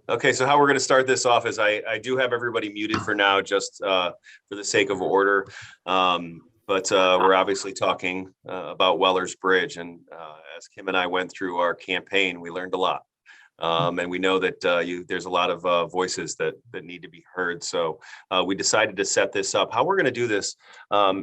Okay, so how we're going to start this off is I do have everybody muted for now, just for the sake of order. But we're obviously talking about Weller's Bridge, and as Kim and I went through our campaign, we learned a lot. And we know that there's a lot of voices that need to be heard. So we decided to set this up. How we're going to do this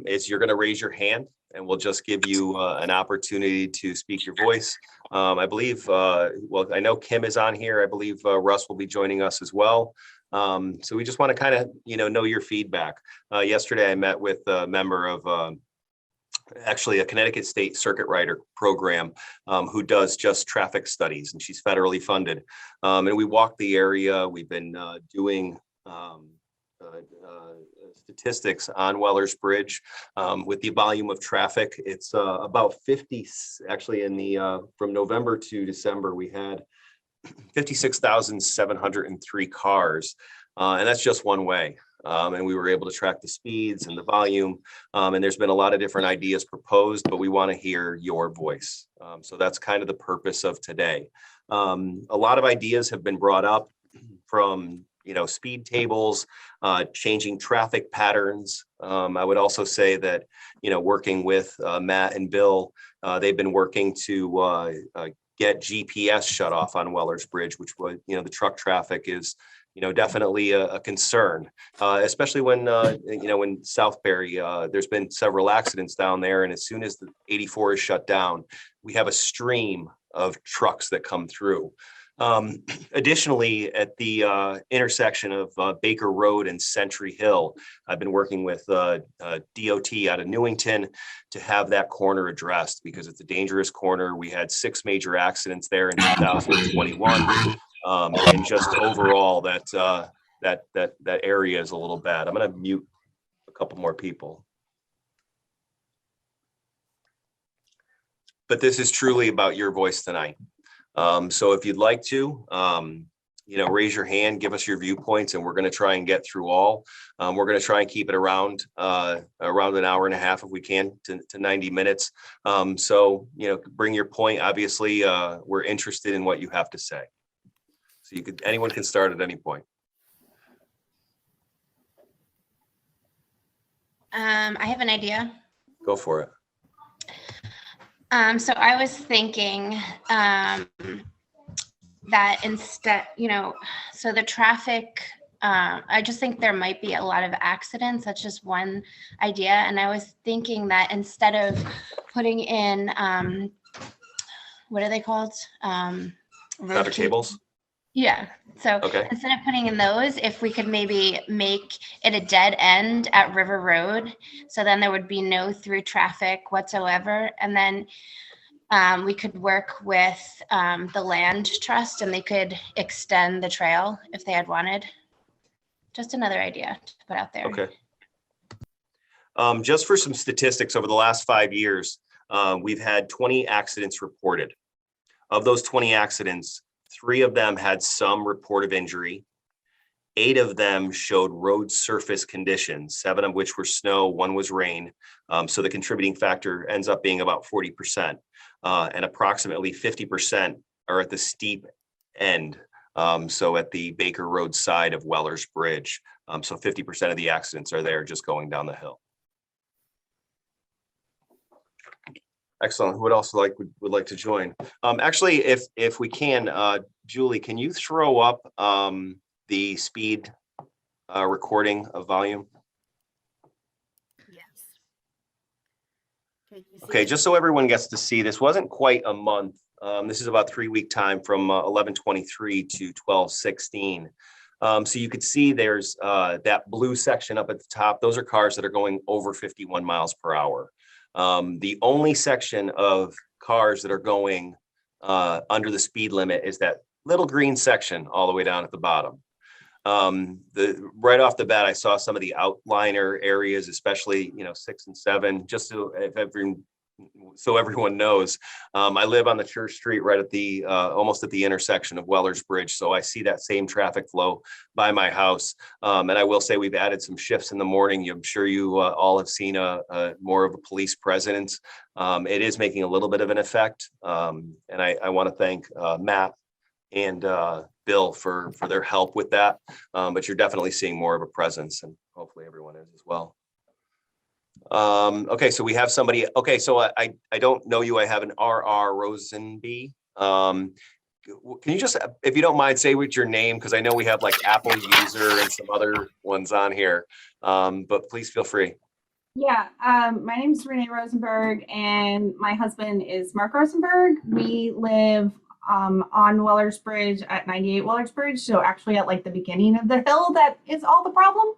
is you're going to raise your hand, and we'll just give you an opportunity to speak your voice. I believe, well, I know Kim is on here. I believe Russ will be joining us as well. So we just want to kind of, know your feedback. Yesterday, I met with a member of actually a Connecticut State Circuit Rider program who does just traffic studies, and she's federally funded. And we walked the area. We've been doing statistics on Weller's Bridge with the volume of traffic. It's about 50, actually in the from November to December, we had 56,703 cars. And that's just one way. And we were able to track the speeds and the volume. And there's been a lot of different ideas proposed, but we want to hear your voice. So that's kind of the purpose of today. A lot of ideas have been brought up from, speed tables, changing traffic patterns. I would also say that, working with Matt and Bill, they've been working to get GPS shut off on Weller's Bridge, which would, the truck traffic is, definitely a concern, especially when, in Southbury, there's been several accidents down there. And as soon as the 84 is shut down, we have a stream of trucks that come through. Additionally, at the intersection of Baker Road and Century Hill, I've been working with DOT out of Newington to have that corner addressed because it's a dangerous corner. We had 6 major accidents there in 2021. And just overall, that area is a little bad. I'm going to mute a couple more people. But this is truly about your voice tonight. So if you'd like to, raise your hand, give us your viewpoints, and we're going to try and get through all. We're going to try and keep it around an hour and a half if we can to 90 minutes. So, bring your point. Obviously, we're interested in what you have to say. So anyone can start at any point. I have an idea. Go for it. So I was thinking that instead, so the traffic, I just think there might be a lot of accidents. That's just one idea. And I was thinking that instead of putting in, what are they called? Traffic tables? Yeah. So Instead of putting in those, if we could maybe make it a dead end at River Road, so then there would be no through traffic whatsoever. And then we could work with the land trust and they could extend the trail if they had wanted. Just another idea to put out there. Okay. Just for some statistics, over the last 5 years, we've had 20 accidents reported. Of those 20 accidents, 3 of them had some report of injury. 8 of them showed road surface conditions, 7 of which were snow, 1 was rain. So the contributing factor ends up being about 40%, and approximately 50% are at the steep end. So at the Baker Road side of Weller's Bridge. So 50% of the accidents are there just going down the hill. Excellent. Who else would like to join? Actually, if we can, Julie, can you throw up the speed recording of volume? Yes. Okay, just so everyone gets to see, this wasn't quite a month. This is about 3-week time from 11/23 to 12/16. So you could see there's that blue section up at the top. Those are cars that are going over 51 miles per hour. The only section of cars that are going under the speed limit is that little green section all the way down at the bottom. Right off the bat, I saw some of the outliner areas, especially 6 and 7. Just so everyone knows, I live on the Church Street right at the almost at the intersection of Weller's Bridge, so I see that same traffic flow by my house. And I will say we've added some shifts in the morning. I'm sure you all have seen more of a police presence. It is making a little bit of an effect, and I want to thank Matt and Bill for their help with that. But you're definitely seeing more of a presence, and hopefully everyone is as well. Okay, so we have somebody. Okay, so I don't know you. I have an RR Rosenby. Can you just, if you don't mind, say what your name, because I know we have like Apple user and some other ones on here, but please feel free. Yeah, my name is Renee Rosenberg, and my husband is Mark Rosenberg. We live on Weller's Bridge at 98 Weller's Bridge, so actually at like the beginning of the hill that is all the problem.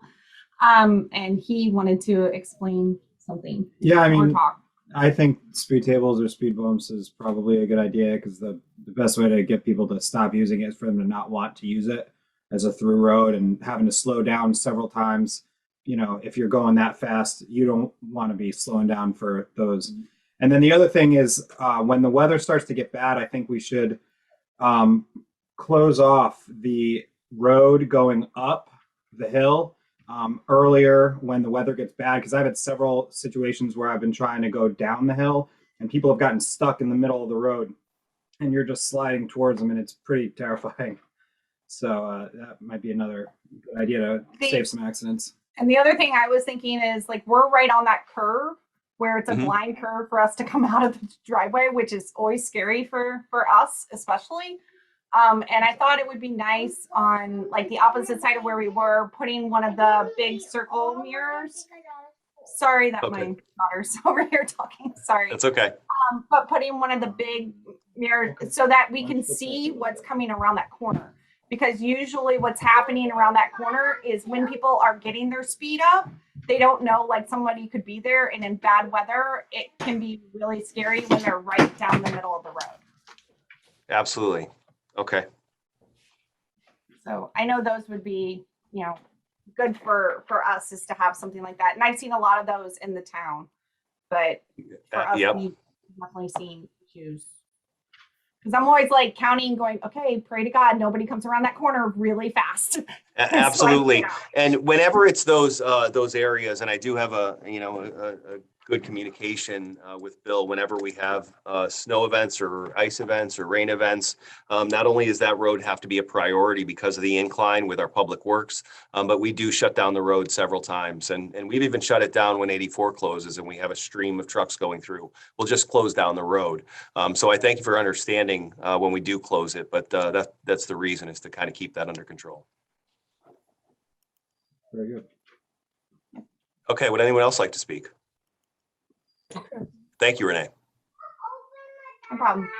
And he wanted to explain something. Yeah, I or mean, talk. I think speed tables or speed bumps is probably a good idea, because the best way to get people to stop using it is for them to not want to use it as a through road, and having to slow down several times. You know, if you're going that fast, you don't want to be slowing down for those. And then the other thing is, when the weather starts to get bad, I think we should close off the road going up the hill earlier when the weather gets bad, because I've had several situations where I've been trying to go down the hill and people have gotten stuck in the middle of the road, and you're just sliding towards them, and it's pretty terrifying. So that might be another good idea to save some accidents. And the other thing I was thinking is, like, we're right on that curve where it's a blind curve for us to come out of the driveway, which is always scary for us, especially. And I thought it would be nice on like the opposite side of where we were, putting one of the big circle mirrors. Sorry that my daughter's over here talking. Sorry. That's okay. But putting one of the big mirrors so that we can see what's coming around that corner. Because usually what's happening around that corner is when people are getting their speed up, they don't know, like, somebody could be there, and in bad weather, it can be really scary when they're right down the middle of the road. Absolutely. Okay. So I know those would be, you know, good for us, is to have something like that. And I've seen a lot of those in the town, but for us, we've definitely seen issues. Because I'm always like counting, going, okay, pray to God nobody comes around that corner really fast. Absolutely. And whenever it's those areas, and I do have a good communication with Bill whenever we have snow events or ice events or rain events. Not only does that road have to be a priority because of the incline with our public works, but we do shut down the road several times. And we've even shut it down when 84 closes and we have a stream of trucks going through. We'll just close down the road. So I thank you for understanding when we do close it, but that's the reason, is to kind of keep that under control. Very good. Okay, would anyone else like to speak? Thank you, Renee. No problem.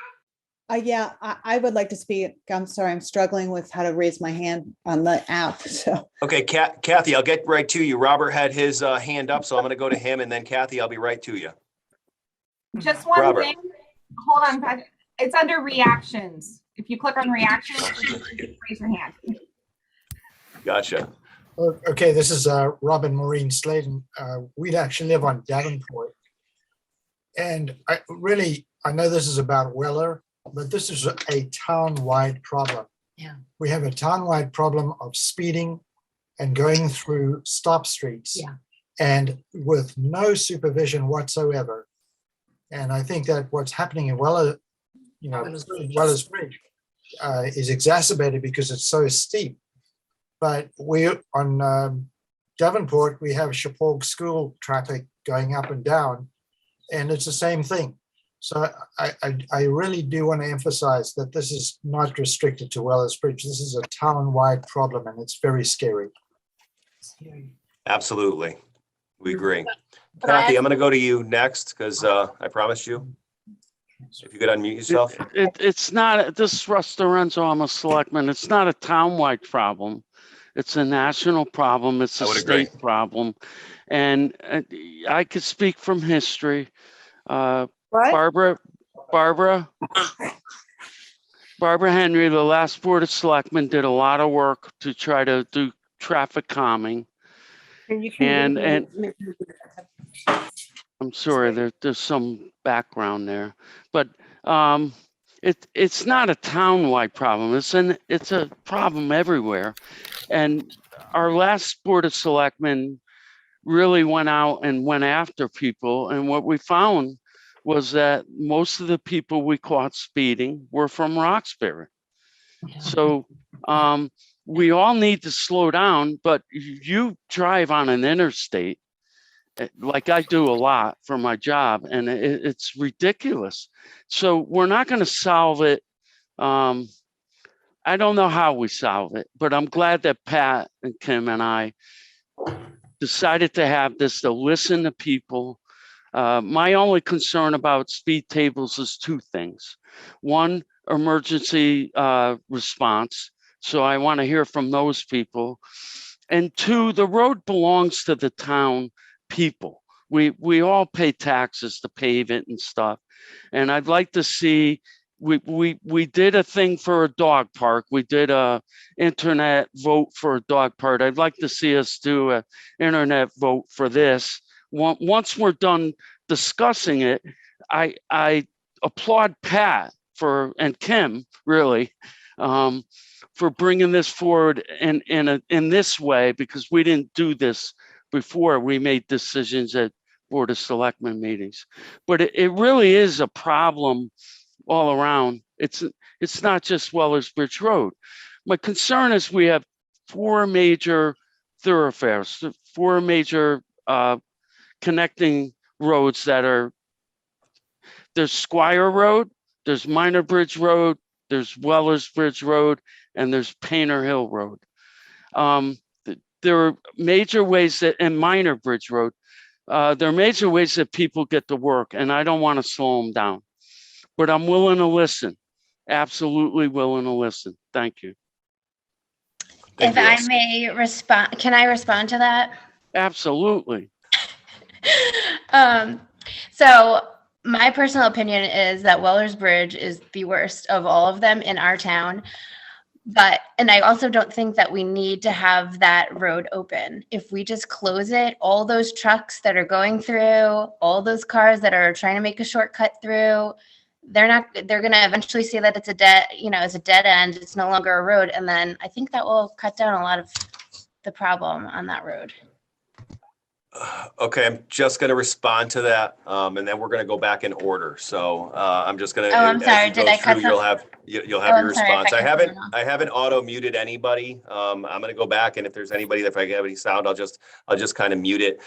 Yeah, I would like to speak. I'm sorry, I'm struggling with how to raise my hand on the app. So Okay, Kathy, I'll get right to you. Robert had his hand up, so I'm going to go to him, and then Kathy, I'll be right to you. Just one Robert. thing. Hold on, Pat. It's under reactions. If you click on reactions, raise your hand. Gotcha. Okay, this is Robin Maureen Slayton. We actually live on Davenport. And I know this is about Weller, but this is a town-wide problem. Yeah. We have a town-wide problem of speeding and going through stop streets. Yeah. And with no supervision whatsoever. And I think that what's happening in Weller's Bridge is exacerbated because it's so steep. But we on Davenport, we have Chappaug School traffic going up and down, and it's the same thing. So I really do want to emphasize that this is not restricted to Weller's Bridge. This is a town-wide problem, and it's very scary. Absolutely. We agree. Kathy, I'm going to go to you next because I promised you. If you could unmute yourself. It's not, this is Russ Lorenzo, I'm a selectman. It's not a town-wide problem. It's a national problem. It's a state problem. And I could speak from history. Barbara Henry, the last Board of Selectmen, did a lot of work to try to do traffic calming. And I'm sorry, there's some background there, but it's not a town-wide problem. It's a problem everywhere. And our last Board of Selectmen really went out and went after people. And what we found was that most of the people we caught speeding were from Roxbury. So We all need to slow down, but you drive on an interstate like I do a lot for my job, and it's ridiculous. So we're not going to solve it. I don't know how we solve it, but I'm glad that Pat and Kim and I decided to have this, to listen to people. My only concern about speed tables is two things. One, emergency response. So I want to hear from those people. And two, the road belongs to the town people. We all pay taxes to pave it and stuff. And I'd like to see, we did a thing for a dog park. We did a internet vote for a dog park. I'd like to see us do an internet vote for this. Once we're done discussing it, I applaud Pat and Kim really for bringing this forward in this way, because we didn't do this before. We made decisions at Board of Selectmen meetings, but it really is a problem all around. It's not just Wellers Bridge Road. My concern is we have four major thoroughfares, four major connecting roads that are, there's Squire Road, there's Minor Bridge Road, there's Wellers Bridge Road, and there's Painter Hill Road. There are major ways that, and Minor Bridge Road, there are major ways that people get to work, and I don't want to slow them down, but I'm willing to listen. Absolutely willing to listen. Thank you. If I may respond, can I respond to that? Absolutely. So my personal opinion is that Wellers Bridge is the worst of all of them in our town. And I also don't think that we need to have that road open. If we just close it, all those trucks that are going through, all those cars that are trying to make a shortcut through, they're going to eventually see that it's a dead end. It's no longer a road. And then I think that will cut down a lot of the problem on that road. Okay, I'm just going to respond to that, and then we're going to go back in order. So I'm just going to. Oh, I'm sorry. Did I cut? You'll have your response. I haven't auto muted anybody. I'm going to go back, and if there's anybody, if I have any sound, I'll just kind of mute it.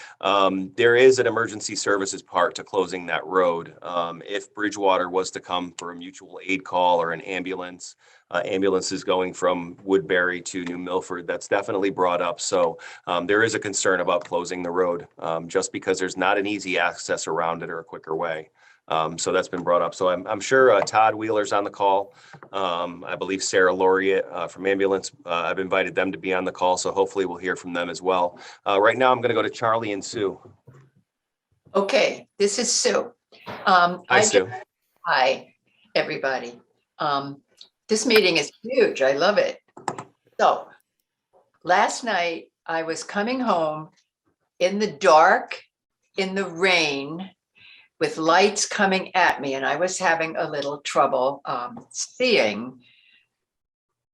There is an emergency services part to closing that road. If Bridgewater was to come for a mutual aid call or an ambulance. Ambulances going from Woodbury to New Milford, that's definitely brought up. So there is a concern about closing the road just because there's not an easy access around it or a quicker way. So that's been brought up. So I'm sure Todd Wheeler's on the call. I believe Sarah Laureate from Ambulance. I've invited them to be on the call. So hopefully we'll hear from them as well. Right now, I'm going to go to Charlie and Sue. Okay, this is Sue. Hi, Sue. Hi, everybody. This meeting is huge. I love it. So last night I was coming home in the dark, in the rain, with lights coming at me, and I was having a little trouble seeing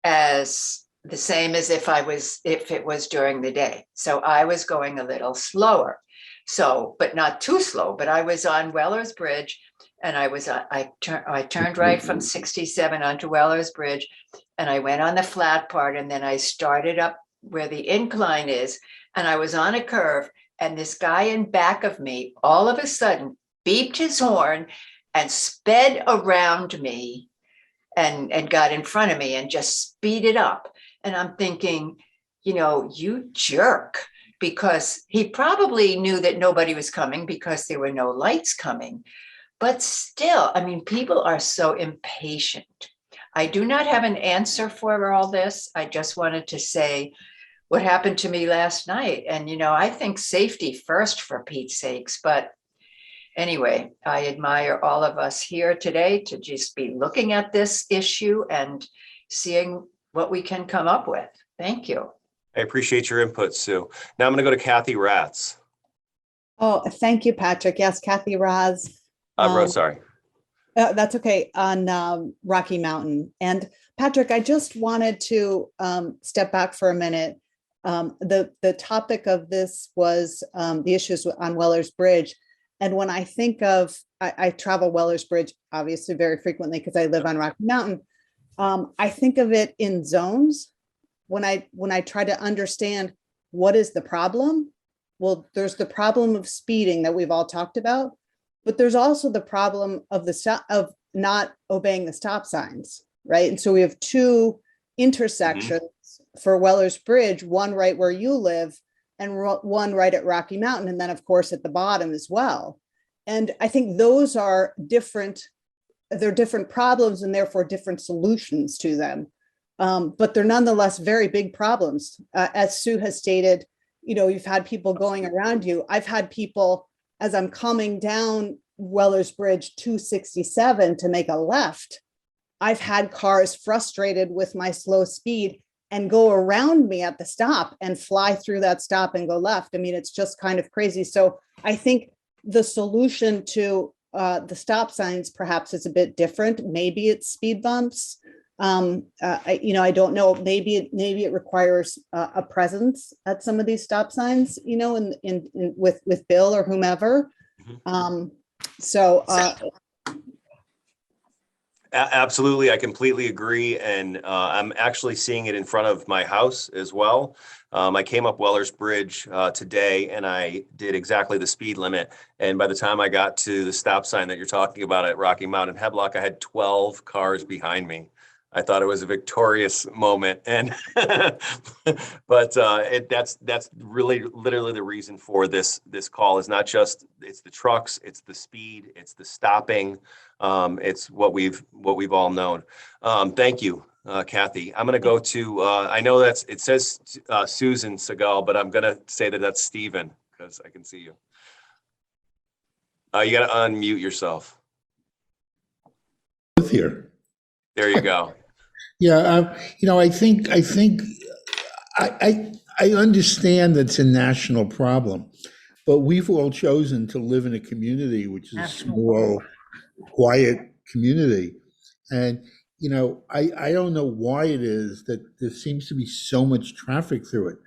as the same as if it was during the day. So I was going a little slower. So, but not too slow, but I was on Wellers Bridge. And I turned right from 67 onto Wellers Bridge, and I went on the flat part, and then I started up where the incline is, and I was on a curve, and this guy in back of me all of a sudden beeped his horn and sped around me and got in front of me and just speeded up. And I'm thinking, you jerk, because he probably knew that nobody was coming because there were no lights coming. But still, I mean, people are so impatient. I do not have an answer for all this. I just wanted to say what happened to me last night. And, I think safety first, for Pete's sakes. But anyway, I admire all of us here today to just be looking at this issue and seeing what we can come up with. Thank you. I appreciate your input, Sue. Now I'm going to go to Kathy Ratz. Oh, thank you, Patrick. Yes, Kathy Raz. Sorry. That's okay, on Rocky Mountain. And Patrick, I just wanted to step back for a minute. The topic of this was the issues on Wellers Bridge. And when I think of, I travel Wellers Bridge, obviously very frequently because I live on Rocky Mountain. I think of it in zones. when I try to understand what is the problem, well, there's the problem of speeding that we've all talked about, but there's also the problem of of not obeying the stop signs, right? And so we have two intersections for Weller's Bridge, one right where you live and one right at Rocky Mountain, and then of course at the bottom as well. And I think those are different, they're different problems and therefore different solutions to them. But they're nonetheless very big problems. As Sue has stated, you know, you've had people going around you. I've had people, as I'm coming down Weller's Bridge 267 to make a left, I've had cars frustrated with my slow speed and go around me at the stop and fly through that stop and go left. I mean, it's just kind of crazy. So I think the solution to the stop signs perhaps is a bit different. Maybe it's speed bumps. I don't know. Maybe it requires a presence at some of these stop signs, you know, with Bill or whomever. Absolutely, I completely agree, and I'm actually seeing it in front of my house as well. I came up Weller's Bridge today, and I did exactly the speed limit. And by the time I got to the stop sign that you're talking about at Rocky Mountain Hemlock, I had 12 cars behind me. I thought it was a victorious moment, and but that's really literally the reason for this call is not just it's the trucks, it's the speed, it's the stopping, it's what we've all known. Thank you, Kathy. I'm going to go to I know it says Susan Segal, but I'm going to say that that's Stephen because I can see you. You got to unmute yourself. Here. There you go. Yeah, I think I understand that's a national problem, but we've all chosen to live in a community which is a small, quiet community, and I don't know why it is that there seems to be so much traffic through it.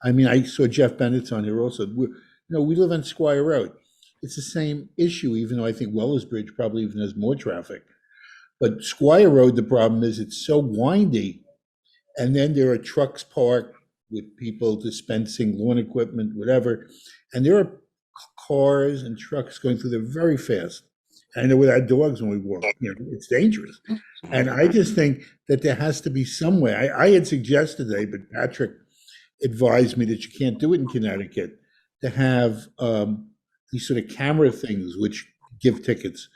I mean, I saw Jeff Bennett's on here also. We live on Squire Road. It's the same issue, even though I think Weller's Bridge probably even has more traffic. But Squire Road, the problem is it's so windy, and then there are trucks parked with people dispensing lawn equipment, whatever, and there are cars and trucks going through there very fast. I know with our dogs when we walk, it's dangerous. And I just think that there has to be some way. I had suggested today, but Patrick advised me that you can't do it in Connecticut, to have these sort of camera things which give tickets.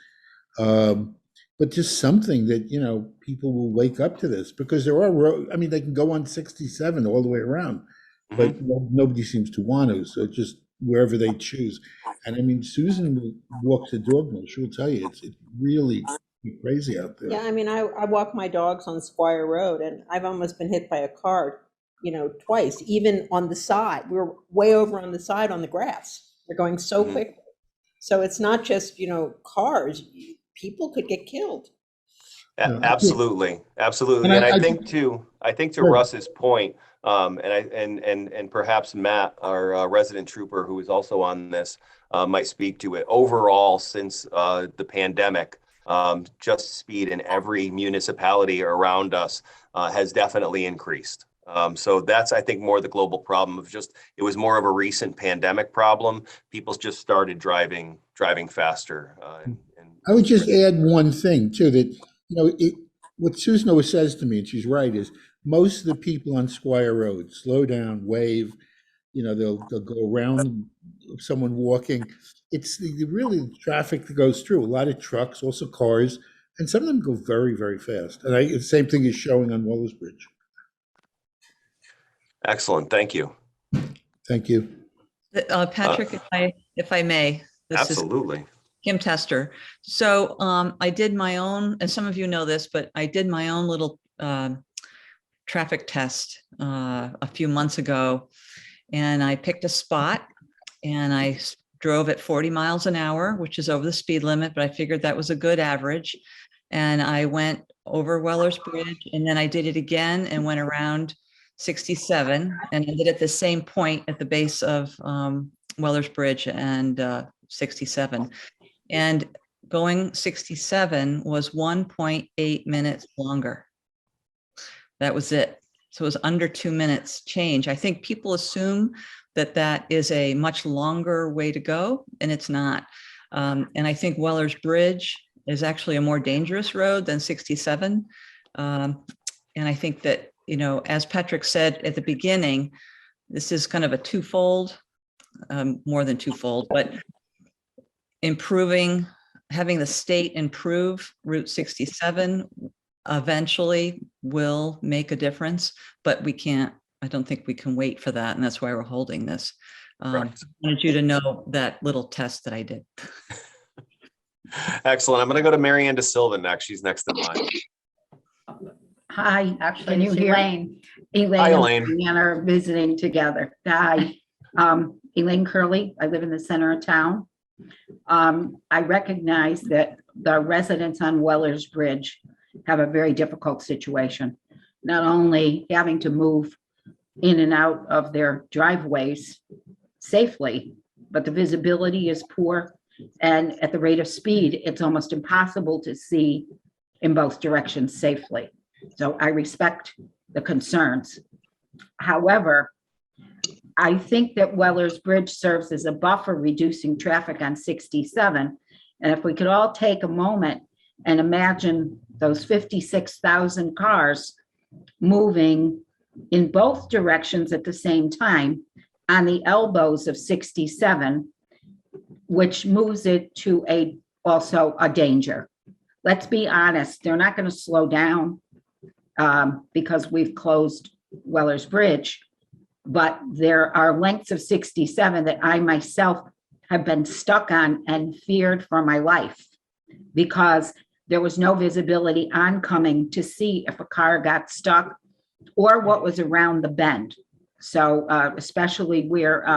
But just something that, people will wake up to this, because there are roads, they can go on 67 all the way around, but nobody seems to want to. So just wherever they choose. And Susan walks the dog now. She'll tell you, it's really crazy out there. Yeah, I walk my dogs on Squire Road, and I've almost been hit by a car, twice, even on the side. We were way over on the side on the grass. They're going so quickly. So it's not just, cars. People could get killed. Absolutely. And I think to Russ's point, and perhaps Matt, our resident trooper, who is also on this, might speak to it. Overall, since the pandemic, just speed in every municipality around us has definitely increased. So that's, I think, more the global problem of it was more of a recent pandemic problem. People just started driving faster. I would just add one thing too, that, what Susan always says to me, and she's right, is most of the people on Squire Road slow down, wave, they'll go around someone walking. It's really the traffic that goes through, a lot of trucks, also cars, and some of them go very, very fast. And the same thing is showing on Weller's Bridge. Excellent. Thank you. Thank you. Patrick, if I may. Absolutely. Kim Tester. So I did my own, and some of you know this, but I did my own little traffic test a few months ago, and I picked a spot and I drove at 40 miles an hour, which is over the speed limit, but I figured that was a good average. And I went over Weller's Bridge, and then I did it again and went around 67 and ended at the same point at the base of Weller's Bridge and 67. And going 67 was 1.8 minutes longer. That was it. So it was under 2 minutes change. I think people assume that that is a much longer way to go, and it's not. And I think Weller's Bridge is actually a more dangerous road than 67. And I think that, as Patrick said at the beginning, this is kind of a twofold, more than twofold, but having the state improve Route 67 eventually will make a difference, but I don't think we can wait for that. And that's why we're holding this. I wanted you to know that little test that I did. Excellent. I'm going to go to Mary Ann De Silva next. She's next in line. Hi, Actually, can you it's hear? Elaine. Elaine Hi, and Elaine. Marianne are visiting together. Hi, Elaine Curley. I live in the center of town. I recognize that the residents on Weller's Bridge have a very difficult situation. Not only having to move in and out of their driveways safely, but the visibility is poor. And at the rate of speed, it's almost impossible to see in both directions safely. So I respect the concerns. However, I think that Weller's Bridge serves as a buffer reducing traffic on 67. And if we could all take a moment and imagine those 56,000 cars moving in both directions at the same time on the elbows of 67, which moves it to also a danger. Let's be honest, they're not going to slow down because we've closed Weller's Bridge, but there are lengths of 67 that I myself have been stuck on and feared for my life because there was no visibility oncoming to see if a car got stuck or what was around the bend. So especially where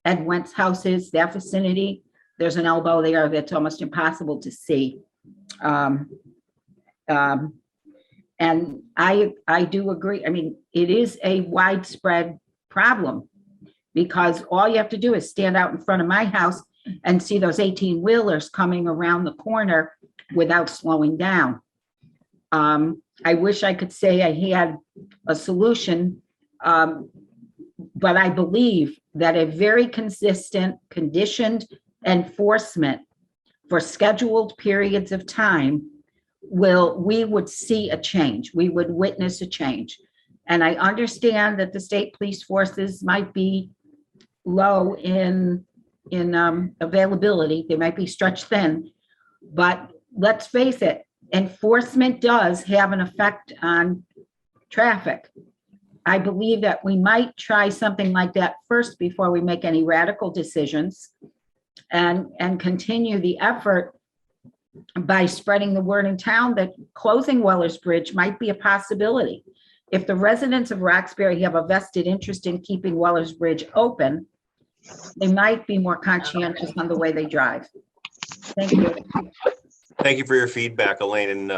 Ed Went's house is, that vicinity, there's an elbow there that's almost impossible to see. And I do agree. I mean, it is a widespread problem because all you have to do is stand out in front of my house and see those 18-wheelers coming around the corner without slowing down. I wish I could say I had a solution, but I believe that a very consistent, conditioned enforcement for scheduled periods of time we would see a change. We would witness a change. And I understand that the state police forces might be low in availability. They might be stretched thin, but let's face it, enforcement does have an effect on traffic. I believe that we might try something like that first before we make any radical decisions and continue the effort by spreading the word in town that closing Weller's Bridge might be a possibility. If the residents of Roxbury have a vested interest in keeping Weller's Bridge open, they might be more conscientious on the way they drive. Thank you. Thank you for your feedback, Elaine. And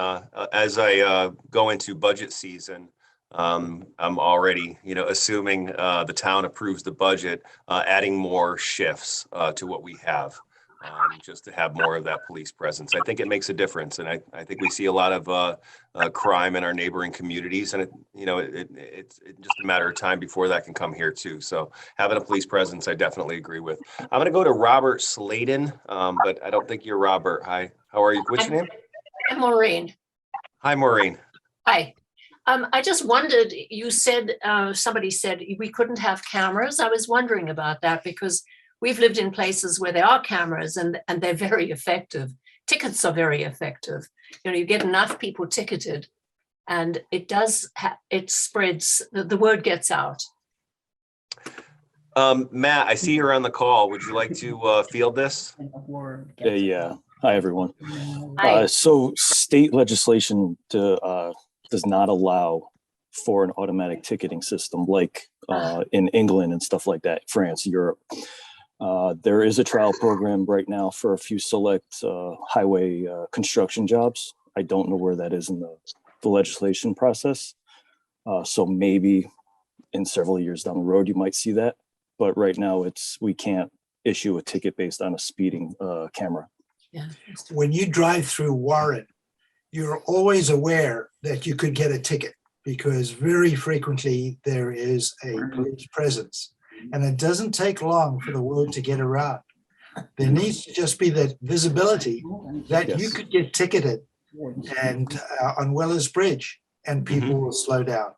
as I go into budget season, I'm already, assuming the town approves the budget, adding more shifts to what we have, just to have more of that police presence. I think it makes a difference, and I think we see a lot of crime in our neighboring communities, and it's just a matter of time before that can come here too. So having a police presence, I definitely agree with. I'm going to go to Robert Sladen, but I don't think you're Robert. Hi, how are you? What's your name? I'm Maureen. Hi, Maureen. Hi. I just wondered, you said, somebody said we couldn't have cameras. I was wondering about that because we've lived in places where there are cameras and they're very effective. Tickets are very effective. You get enough people ticketed and it does, it spreads, the word gets out. Matt, I see you're on the call. Would you like to field this? Yeah. Hi, everyone. Hi. So state legislation does not allow for an automatic ticketing system like in England and stuff like that, France, Europe. There is a trial program right now for a few select highway construction jobs. I don't know where that is in the legislation process. So maybe in several years down the road, you might see that. But right now we can't issue a ticket based on a speeding camera. Yeah. When you drive through Warren, you're always aware that you could get a ticket. because very frequently there is a police presence, and it doesn't take long for the word to get around. There needs to just be that visibility that you could get ticketed and on Weller's Bridge, and people will slow down.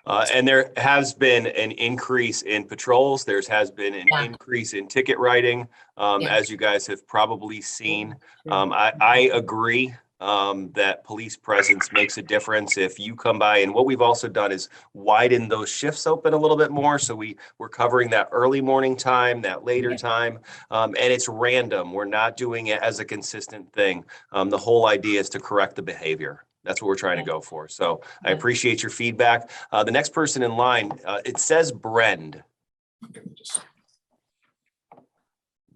And there has been an increase in patrols. There has been an increase in ticket writing, as you guys have probably seen. I agree that police presence makes a difference if you come by. And what we've also done is widen those shifts open a little bit more. So we're covering that early morning time, that later time, and it's random. We're not doing it as a consistent thing. The whole idea is to correct the behavior. That's what we're trying to go for. So I appreciate your feedback. The next person in line, it says Brend.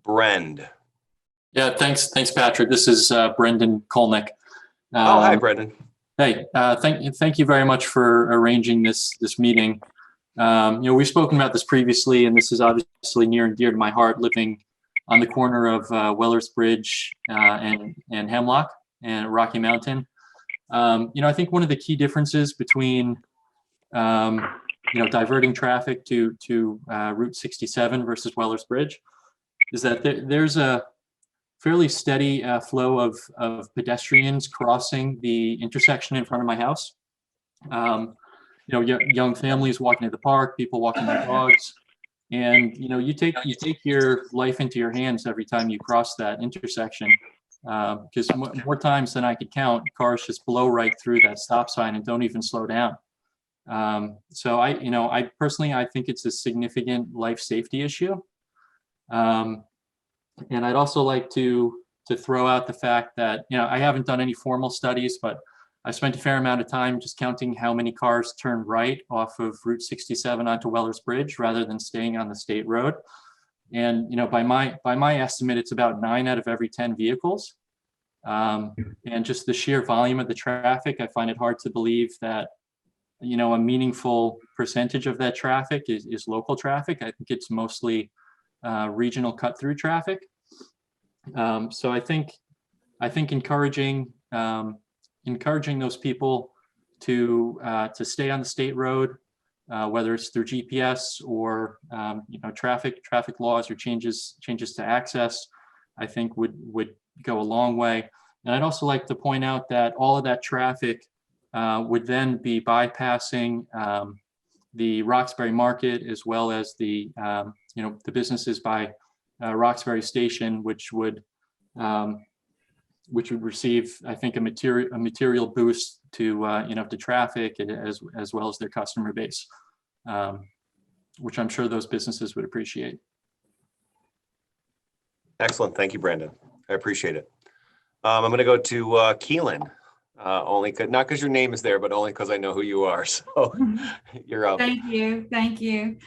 Brend. Yeah, thanks, Patrick. This is Brendan Kolnick. Hi, Brendan. Hey, thank you very much for arranging this meeting. We've spoken about this previously, and this is obviously near and dear to my heart, living on the corner of Weller's Bridge and Hemlock and Rocky Mountain. I think one of the key differences between diverting traffic to Route 67 versus Weller's Bridge is that there's a fairly steady flow of pedestrians crossing the intersection in front of my house. Young families walking to the park, people walking their dogs, and you take your life into your hands every time you cross that intersection. Because more times than I could count, cars just blow right through that stop sign and don't even slow down. So I personally think it's a significant life safety issue. And I'd also like to throw out the fact that, I haven't done any formal studies, but I spent a fair amount of time just counting how many cars turn right off of Route 67 onto Weller's Bridge rather than staying on the state road. And, by my estimate, it's about 9 out of every 10 vehicles. And just the sheer volume of the traffic, I find it hard to believe that, a meaningful percentage of that traffic is local traffic. I think it's mostly regional cut-through traffic. So I think encouraging those people to stay on the state road, whether it's through GPS or traffic laws or changes to access, I think would go a long way. And I'd also like to point out that all of that traffic would then be bypassing the Roxbury market, as well as the businesses by Roxbury Station, which would receive, I think, a material boost to to traffic as well as their customer base, which I'm sure those businesses would appreciate. Excellent, thank you, Brandon. I appreciate it. I'm going to go to Keelan. Not because your name is there, but only because I know who you are. So you're up. Thank you.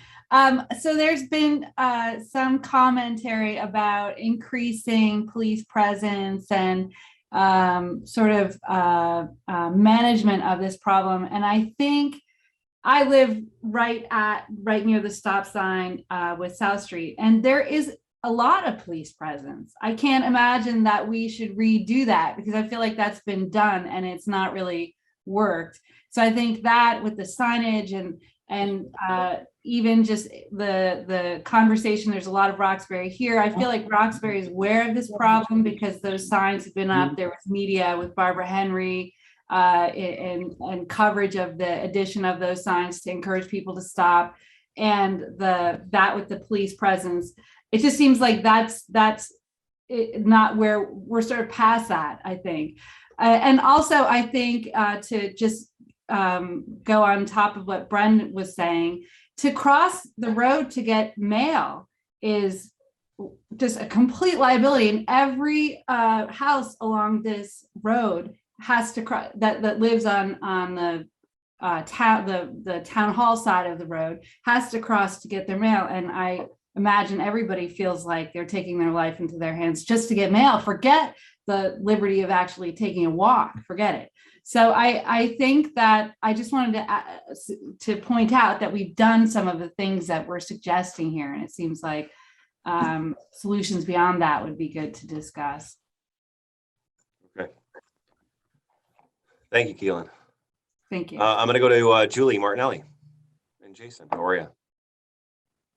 So there's been some commentary about increasing police presence and management of this problem. And I think I live right near the stop sign with South Street, and there is a lot of police presence. I can't imagine that we should redo that, because I feel like that's been done and it's not really worked. So I think that with the signage and even just the conversation, there's a lot of Roxbury here. I feel like Roxbury is aware of this problem because those signs have been up. There was media with Barbara Henry and coverage of the addition of those signs to encourage people to stop. And that with the police presence, it just seems like that's not where we're sort of past that, I think. And also, I think to just go on top of what Brendan was saying, to cross the road to get mail is just a complete liability. And every house along this road has to cross that lives on the town hall side of the road has to cross to get their mail. And I imagine everybody feels like they're taking their life into their hands just to get mail. Forget the liberty of actually taking a walk, forget it. So I think that I just wanted to point out that we've done some of the things that we're suggesting here. And it seems like solutions beyond that would be good to discuss. Okay. Thank you, Keelan. Thank you. I'm going to go to Julie Martinelli and Jason. How are you?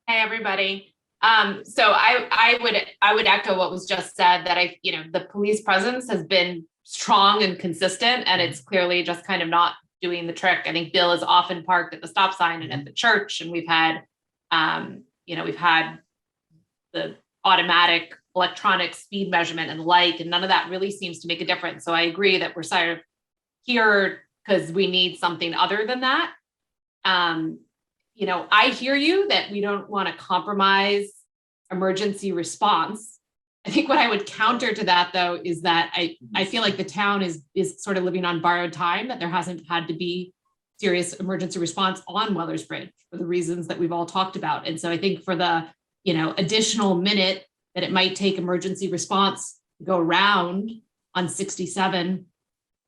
Hey, everybody. So I would echo what was just said, that the police presence has been strong and consistent, and it's clearly just kind of not doing the trick. I think Bill is often parked at the stop sign and at the church, and we've had the automatic electronic speed measurement and the like, and none of that really seems to make a difference. So I agree that we're sort of here because we need something other than that. I hear you that we don't want to compromise emergency response. I think what I would counter to that, though, is that I feel like the town is sort of living on borrowed time, that there hasn't had to be serious emergency response on Weller's Bridge for the reasons that we've all talked about. And so I think for the additional minute that it might take emergency response to go around on 67,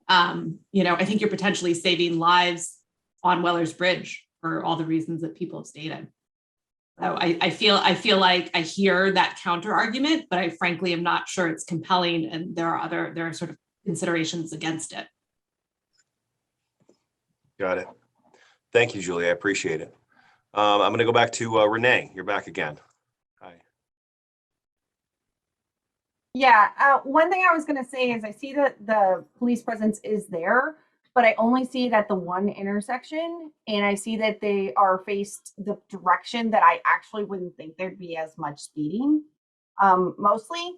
I think you're potentially saving lives on Weller's Bridge for all the reasons that people have stated. So I feel like I hear that counter argument, but I frankly am not sure it's compelling, and there are sort of considerations against it. Got it. Thank you, Julie. I appreciate it. I'm going to go back to Renee. You're back again. Hi. Yeah, one thing I was going to say is I see that the police presence is there, but I only see it at the one intersection, and I see that they are faced the direction that I actually wouldn't think there'd be as much speeding, mostly.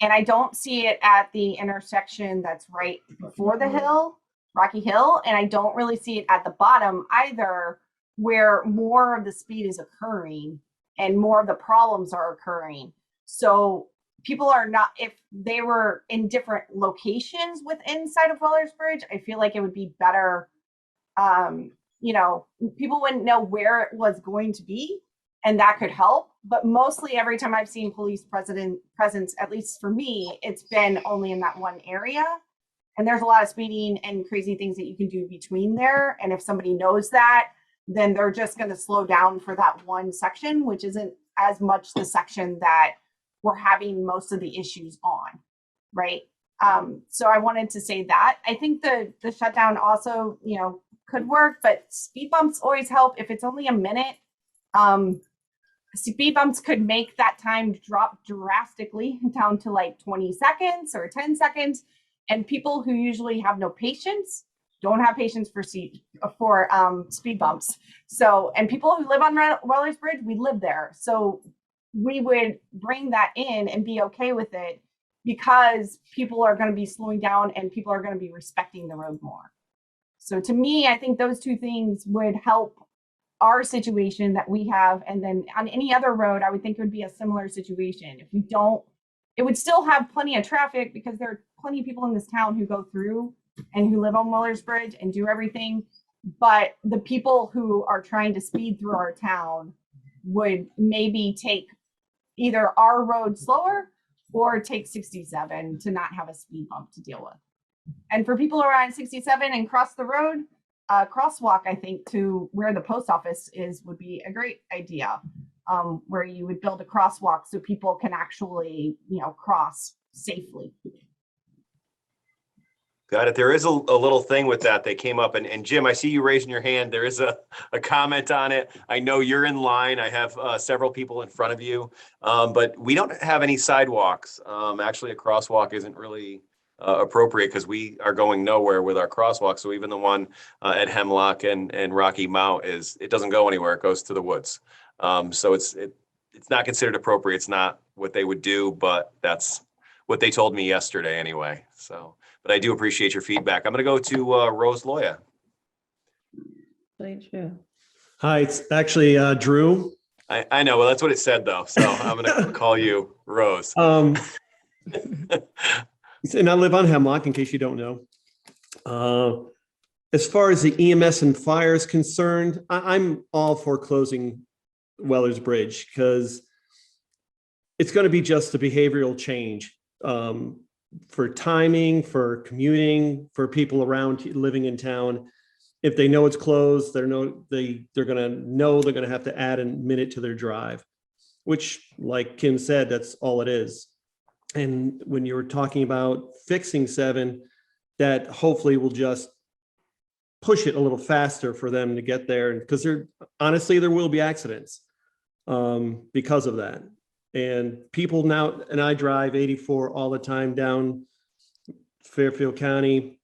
And I don't see it at the intersection that's right before the hill, Rocky Hill, and I don't really see it at the bottom either, where more of the speed is occurring and more of the problems are occurring. So people are not, if they were in different locations within inside of Weller's Bridge, I feel like it would be better. People wouldn't know where it was going to be, and that could help. But mostly every time I've seen police presence, at least for me, it's been only in that one area. And there's a lot of speeding and crazy things that you can do between there. And if somebody knows that, then they're just going to slow down for that one section, which isn't as much the section that we're having most of the issues on, right? So I wanted to say that. I think the shutdown also, could work, but speed bumps always help. If it's only a minute, speed bumps could make that time drop drastically down to like 20 seconds or 10 seconds. And people who usually have no patience don't have patience for speed bumps. So, and people who live on Weller's Bridge, we live there. So we would bring that in and be okay with it, because people are going to be slowing down and people are going to be respecting the road more. So to me, I think those two things would help our situation that we have. And then on any other road, I would think it would be a similar situation. If we don't, it would still have plenty of traffic, because there are plenty of people in this town who go through and who live on Weller's Bridge and do everything. But the people who are trying to speed through our town would maybe take either our road slower or take 67 to not have a speed bump to deal with. And for people who are on 67 and cross the road, crosswalk, I think, to where the post office is would be a great idea, where you would build a crosswalk so people can actually, cross safely. Got it. There is a little thing with that. They came up and Jim, I see you raising your hand. There is a comment on it. I know you're in line. I have several people in front of you, but we don't have any sidewalks. Actually, a crosswalk isn't really appropriate because we are going nowhere with our crosswalk. So even the one at Hemlock and Rocky Mount it doesn't go anywhere. It goes to the woods. So it's not considered appropriate. It's not what they would do, but that's what they told me yesterday anyway. So. But I do appreciate your feedback. I'm going to go to Rose Loya. Hi, it's actually Drew. I know. Well, that's what it said, though. So I'm going to call you Rose. And I live on Hemlock, in case you don't know. As far as the EMS and fire is concerned, I'm all for closing Weller's Bridge, because it's going to be just a behavioral change. For timing, for commuting, for people around living in town. If they know it's closed, they're going to have to add a minute to their drive, which, like Kim said, that's all it is. And when you were talking about fixing 7, that hopefully will just push it a little faster for them to get there, because honestly, there will be accidents because of that. And people now, and I drive 84 all the time down Fairfield County.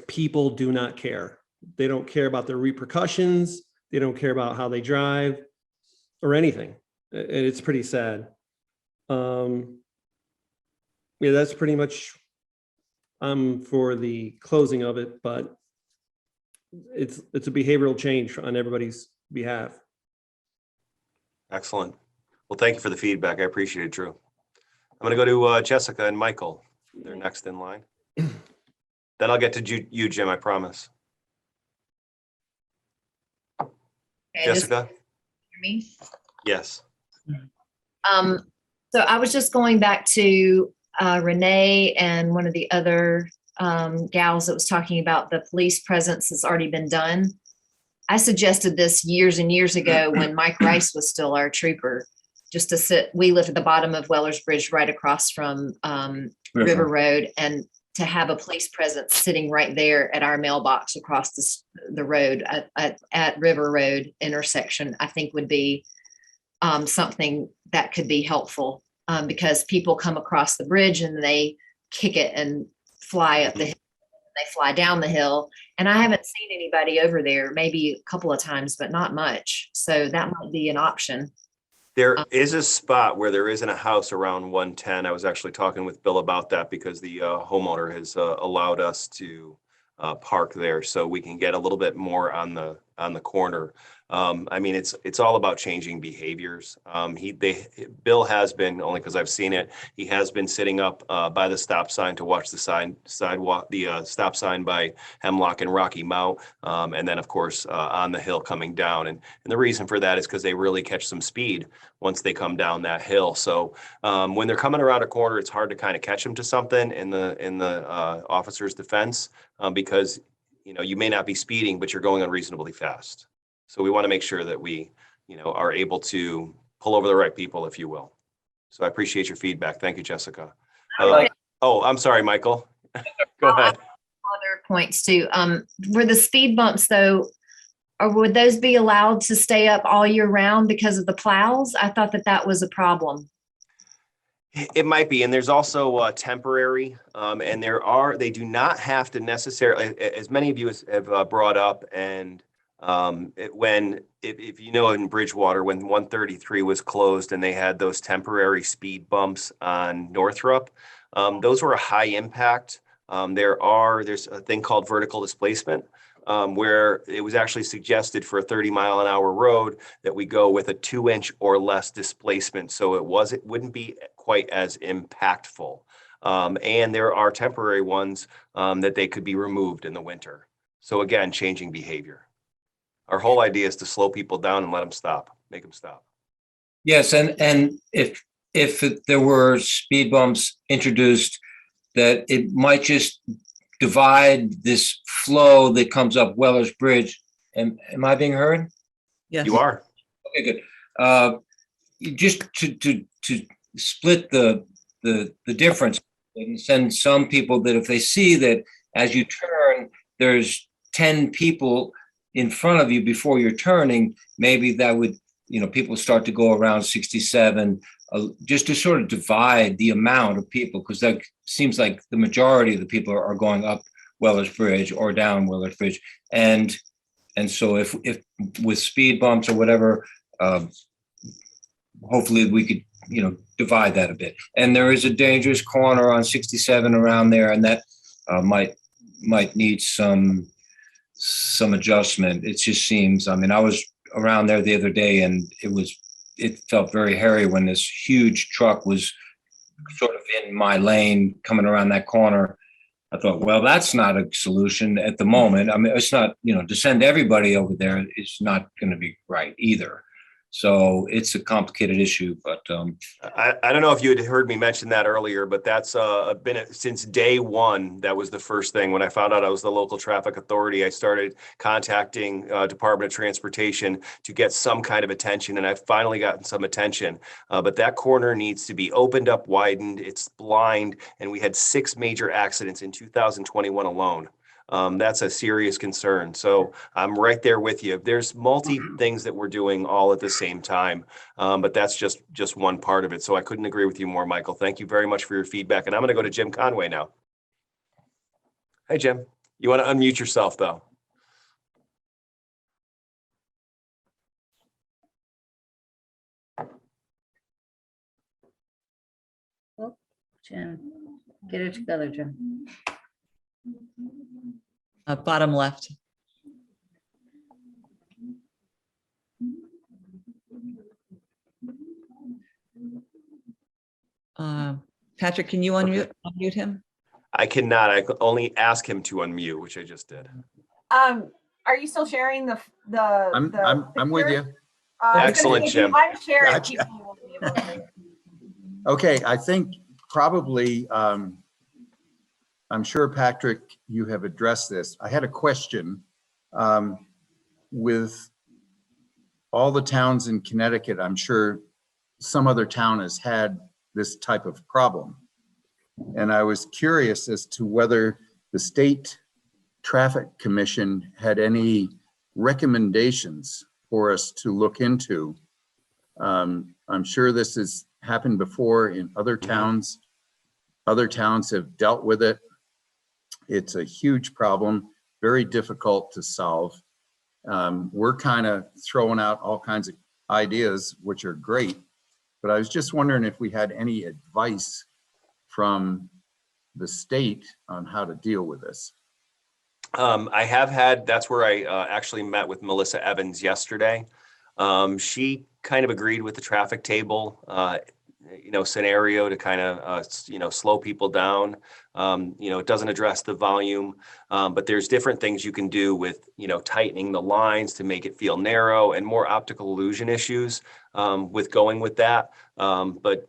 People do not care. They don't care about the repercussions. They don't care about how they drive or anything. And it's pretty sad. Yeah, that's pretty much, for the closing of it, but it's a behavioral change on everybody's behalf. Excellent. Well, thank you for the feedback. I appreciate it, Drew. I'm going to go to Jessica and Michael. They're next in line. Then I'll get to you, Jim, I promise. Okay, Jessica? Hear me? Yes. So I was just going back to Renee and one of the other gals that was talking about the police presence that's already been done. I suggested this years and years ago when Mike Rice was still our trooper, just to sit. We live at the bottom of Weller's Bridge, right across from River Road, and to have a police presence sitting right there at our mailbox across the road at River Road intersection, I think would be something that could be helpful, because people come across the bridge and they kick it and fly up the hill. They fly down the hill, and I haven't seen anybody over there, maybe a couple of times, but not much. So that might be an option. There is a spot where there isn't a house around 110. I was actually talking with Bill about that because the homeowner has allowed us to park there, so we can get a little bit more on the corner. I mean, it's all about changing behaviors. Bill has been, only because I've seen it, he has been sitting up by the stop sign to watch the stop sign by Hemlock and Rocky Mount, and then of course on the hill coming down. And the reason for that is because they really catch some speed once they come down that hill. So when they're coming around a corner, it's hard to kind of catch them to something in the officer's defense, because you may not be speeding, but you're going unreasonably fast. So we want to make sure that we, are able to pull over the right people, if you will. So I appreciate your feedback. Thank you, Jessica. I'm sorry, Michael. Go ahead. Other points too. Were the speed bumps though, or would those be allowed to stay up all year round because of the plows? I thought that was a problem. It might be, and there's also temporary, and they do not have to necessarily, as many of you have brought up, and if you know, in Bridgewater, when 133 was closed and they had those temporary speed bumps on Northrop, those were a high impact. There's a thing called vertical displacement, where it was actually suggested for a 30-mile-an-hour road that we go with a 2-inch or less displacement, so it wouldn't be quite as impactful. And there are temporary ones that they could be removed in the winter. So again, changing behavior. Our whole idea is to slow people down and let them stop, make them stop. Yes, and if there were speed bumps introduced, that it might just divide this flow that comes up Weller's Bridge. Am I being heard? Yes. You are. Okay, good. Just to split the difference and send some people that if they see that as you turn, there's 10 people in front of you before you're turning, maybe that would, people start to go around 67, just to sort of divide the amount of people, because that seems like the majority of the people are going up Weller's Bridge or down Weller's Bridge. And so if with speed bumps or whatever, hopefully we could, divide that a bit. And there is a dangerous corner on 67 around there, and that might need some adjustment. It just seems, I was around there the other day, and it felt very hairy when this huge truck was sort of in my lane coming around that corner. I thought, well, that's not a solution at the moment. It's not, to send everybody over there, it's not going to be right either. So it's a complicated issue, but I don't know if you had heard me mention that earlier, but that's been since day one. That was the first thing. When I found out I was the local traffic authority, I started contacting Department of Transportation to get some kind of attention, and I've finally gotten some attention. But that corner needs to be opened up, widened. It's blind, and we had 6 major accidents in 2021 alone. that's a serious concern. So I'm right there with you. There's multi things that we're doing all at the same time, but that's just one part of it. So I couldn't agree with you more, Michael. Thank you very much for your feedback. And I'm going to go to Jim Conway now. Hey, Jim. You want to unmute yourself, though? Oh, Jim, get it together, Jim. Bottom left. Patrick, can you unmute him? I cannot. I could only ask him to unmute, which I just did. Are you still sharing the I'm with you. Excellent, Jim. I'm sharing. Gotcha. People will be able to. Okay, I think probably, I'm sure, Patrick, you have addressed this. I had a question. With all the towns in Connecticut, I'm sure some other town has had this type of problem. And I was curious as to whether the State Traffic Commission had any recommendations for us to look into. I'm sure this has happened before in other towns. Other towns have dealt with it. It's a huge problem, very difficult to solve. We're kind of throwing out all kinds of ideas, which are great, but I was just wondering if we had any advice from the state on how to deal with this. I have had, that's where I actually met with Melissa Evans yesterday. She kind of agreed with the traffic table, scenario to kind of, slow people down. It doesn't address the volume, but there's different things you can do with, tightening the lines to make it feel narrow and more optical illusion issues with going with that. But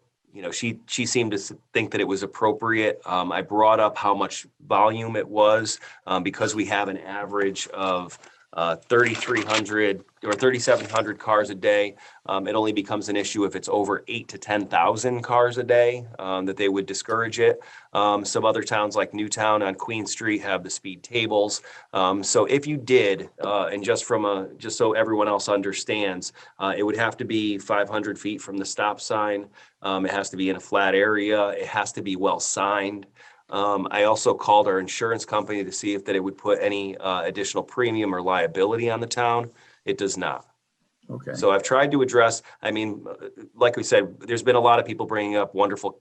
she seemed to think that it was appropriate. I brought up how much volume it was because we have an average of 3,300 or 3,700 cars a day. It only becomes an issue if it's over 8,000 to 10,000 cars a day that they would discourage it. Some other towns like Newtown on Queen Street have the speed tables. So if you did, and just so everyone else understands, it would have to be 500 feet from the stop sign. It has to be in a flat area. It has to be well signed. I also called our insurance company to see if that it would put any additional premium or liability on the town. It does not. Okay. So I've tried to address, like we said, there's been a lot of people bringing up wonderful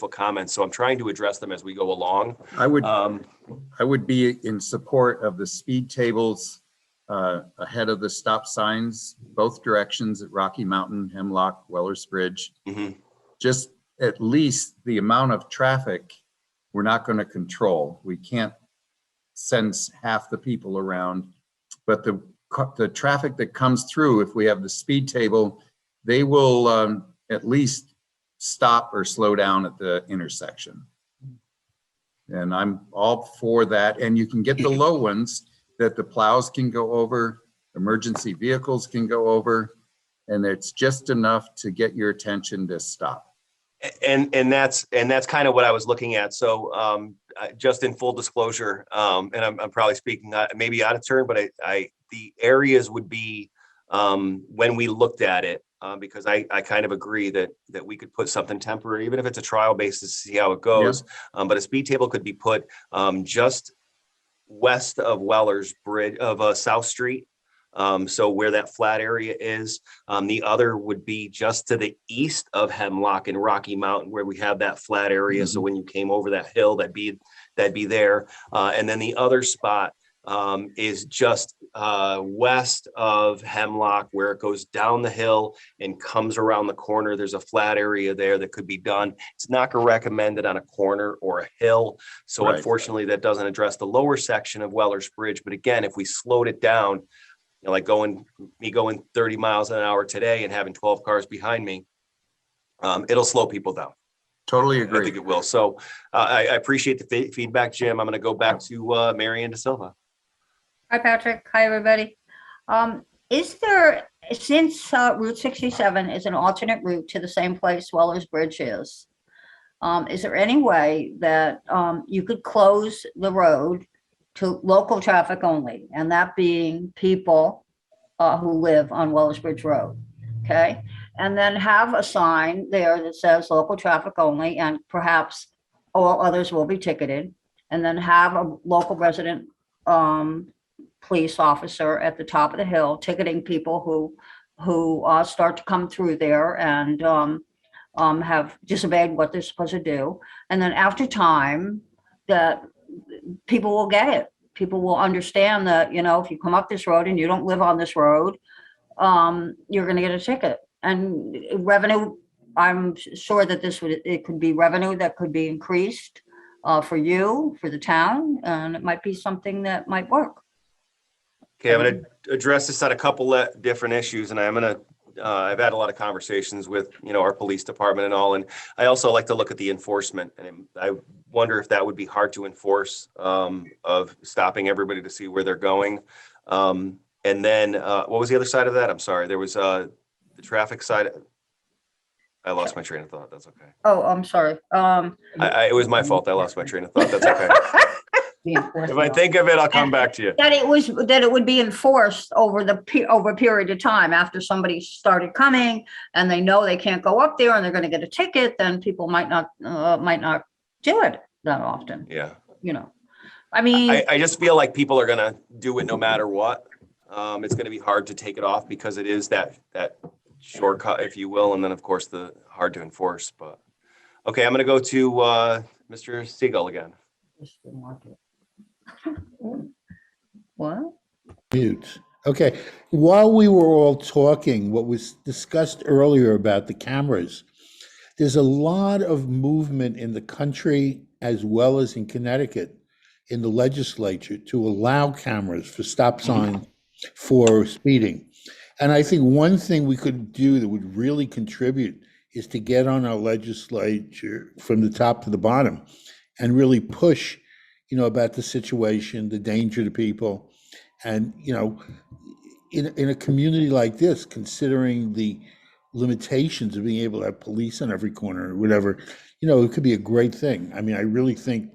comments. So I'm trying to address them as we go along. I would be in support of the speed tables ahead of the stop signs, both directions at Rocky Mountain, Hemlock, Wellers Bridge. Mm-hmm. Just at least the amount of traffic we're not going to control. We can't send half the people around, but the traffic that comes through, if we have the speed table, they will at least stop or slow down at the intersection. And I'm all for that. And you can get the low ones that the plows can go over, emergency vehicles can go over, and it's just enough to get your attention to stop. And that's kind of what I was looking at. So just in full disclosure, and I'm probably speaking maybe out of turn, but the areas would be when we looked at it, because I kind of agree that we could put something temporary, even if it's a trial basis, to see how it goes. Yeah. But a speed table could be put just west of Wellers Bridge of South Street. So where that flat area is, the other would be just to the east of Hemlock and Rocky Mountain, where we have that flat area. Mm-hmm. So when you came over that hill, that'd be there. And then the other spot is just west of Hemlock, where it goes down the hill and comes around the corner. There's a flat area there that could be done. It's not recommended on a corner or a hill. So right. Unfortunately, that doesn't address the lower section of Wellers Bridge. But again, if we slowed it down, like going 30 miles an hour today and having 12 cars behind me, it'll slow people down. Totally agree. I think it will. So I appreciate the feedback, Jim. I'm going to go back to Marianne De Silva. Hi, Patrick. Hi, everybody. Is there, since Route 67 is an alternate route to the same place Wellers Bridge is there any way that you could close the road to local traffic only, and that being people who live on Weller's Bridge Road, okay? And then have a sign there that says local traffic only, and perhaps all others will be ticketed. And then have a local resident police officer at the top of the hill ticketing people who start to come through there and have disobeyed what they're supposed to do. And then after time, that people will get it. People will understand that, you know, if you come up this road and you don't live on this road, you're going to get a ticket. And revenue, I'm sure that it could be revenue that could be increased for you, for the town, and it might be something that might work. Okay, I'm going to address this on a couple of different issues, and I've had a lot of conversations with, our police department and all, and I also like to look at the enforcement, and I wonder if that would be hard to enforce, of stopping everybody to see where they're going. And then what was the other side of that? I'm sorry. There was the traffic side. I lost my train of thought. That's okay. Oh, I'm sorry. It was my fault. I lost my train of thought. That's okay. If I think of it, I'll come back to you. That it would be enforced over a period of time. After somebody started coming and they know they can't go up there and they're going to get a ticket, then people might not do it that often. Yeah. I mean, I just feel like people are going to do it no matter what. It's going to be hard to take it off because it is that shortcut, if you will, and then of course the hard to enforce. But okay, I'm going to go to Mr. Siegel again. What? Mute. Okay. While we were all talking, what was discussed earlier about the cameras, there's a lot of movement in the country as well as in Connecticut in the legislature to allow cameras for stop sign for speeding. And I think one thing we could do that would really contribute is to get on our legislature from the top to the bottom and really push, about the situation, the danger to people. And, in a community like this, considering the limitations of being able to have police on every corner or whatever, it could be a great thing. I mean, I really think,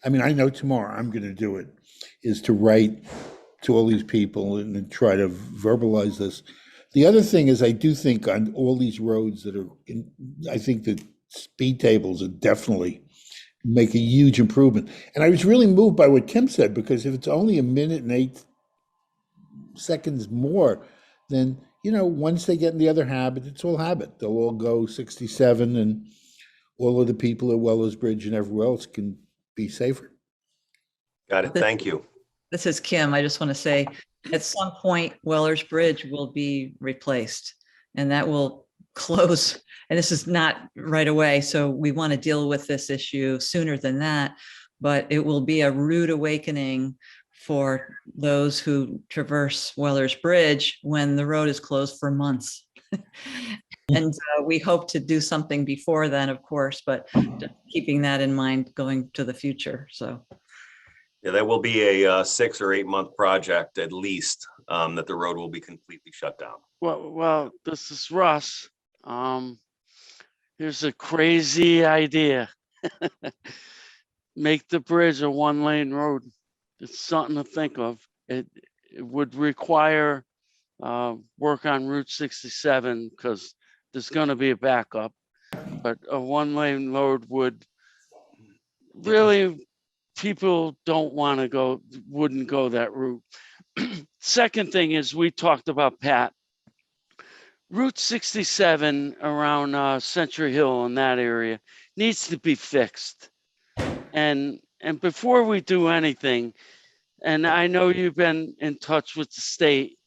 I know tomorrow I'm going to do it, is to write to all these people and try to verbalize this. The other thing is, I do think on all these roads that are in, I think that speed tables are definitely make a huge improvement. And I was really moved by what Kim said, because if it's only 1 minute and 8 seconds more, then, once they get in the other habit, it's all habit. They'll all go 67 and all of the people at Weller's Bridge and everywhere else can be safer. Got it. Thank you. This is Kim. I just want to say, at some point, Weller's Bridge will be replaced, and that will close. And this is not right away. So we want to deal with this issue sooner than that, but it will be a rude awakening for those who traverse Weller's Bridge when the road is closed for months. And we hope to do something before then, of course, but just keeping that in mind going to the future. So. Yeah, that will be a 6 or 8 month project at least, that the road will be completely shut down. Well, this is Russ. Here's a crazy idea. Make the bridge a 1-lane road. It's something to think of. It would require work on Route 67 because there's going to be a backup. But a 1-lane road would really, people don't want to go, wouldn't go that route. Second thing is, we talked about Pat. Route 67 around Century Hill in that area needs to be fixed. And before we do anything, and I know you've been in touch with the state,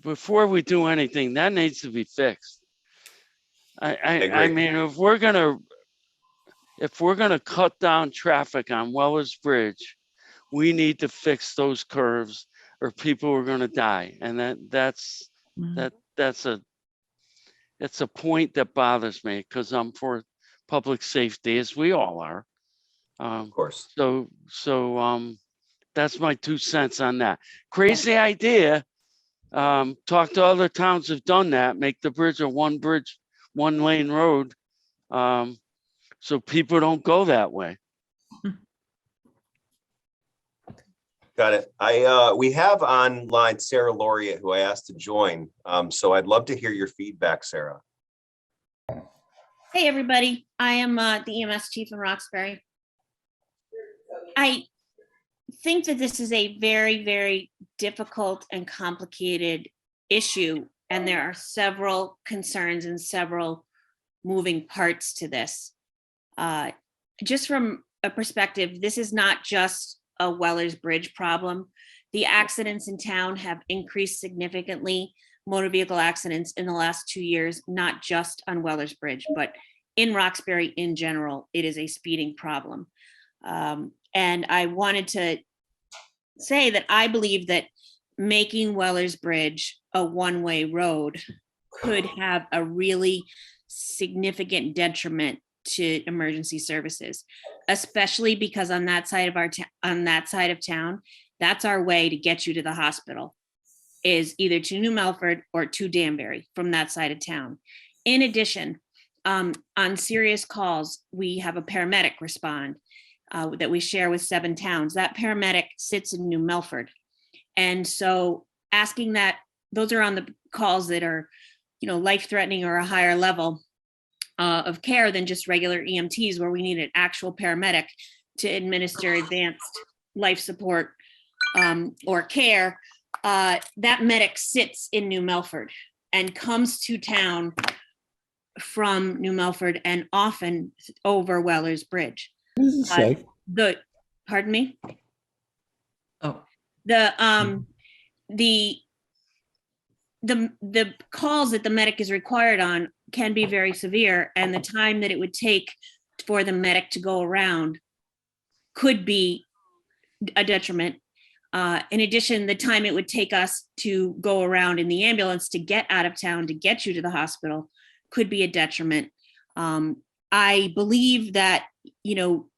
before we do anything, that needs to be fixed. I mean, if we're gonna cut down traffic on Weller's Bridge, we need to fix those curves or people are gonna die. And that's a point that bothers me because I'm for public safety, as we all are. Of course. So that's my 2 cents on that. Crazy idea. Talk to other towns have done that. Make the bridge a 1-lane road, so people don't go that way. Got it. We have online Sarah Laureate, who I asked to join. So I'd love to hear your feedback, Sarah. Hey, everybody. I am the EMS chief in Roxbury. I think that this is a very, very difficult and complicated issue, and there are several concerns and several moving parts to this. Just from a perspective, this is not just a Weller's Bridge problem. The accidents in town have increased significantly, motor vehicle accidents in the last 2 years, not just on Weller's Bridge, but in Roxbury in general, it is a speeding problem. And I wanted to say that I believe that making Weller's Bridge a one-way road could have a really significant detriment to emergency services, especially because on that side of town, that's our way to get you to the hospital, is either to New Milford or to Danbury from that side of town. In addition, on serious calls, we have a paramedic respond that we share with 7 towns. That paramedic sits in New Milford. And so asking that, those are on the calls that are, life-threatening or a higher level of care than just regular EMTs, where we need an actual paramedic to administer advanced life support or care. That medic sits in New Milford and comes to town from New Milford and often over Weller's Bridge. What does it say? Pardon me? Oh. The calls that the medic is required on can be very severe, and the time that it would take for the medic to go around could be a detriment. In addition, the time it would take us to go around in the ambulance to get out of town to get you to the hospital could be a detriment. I believe that,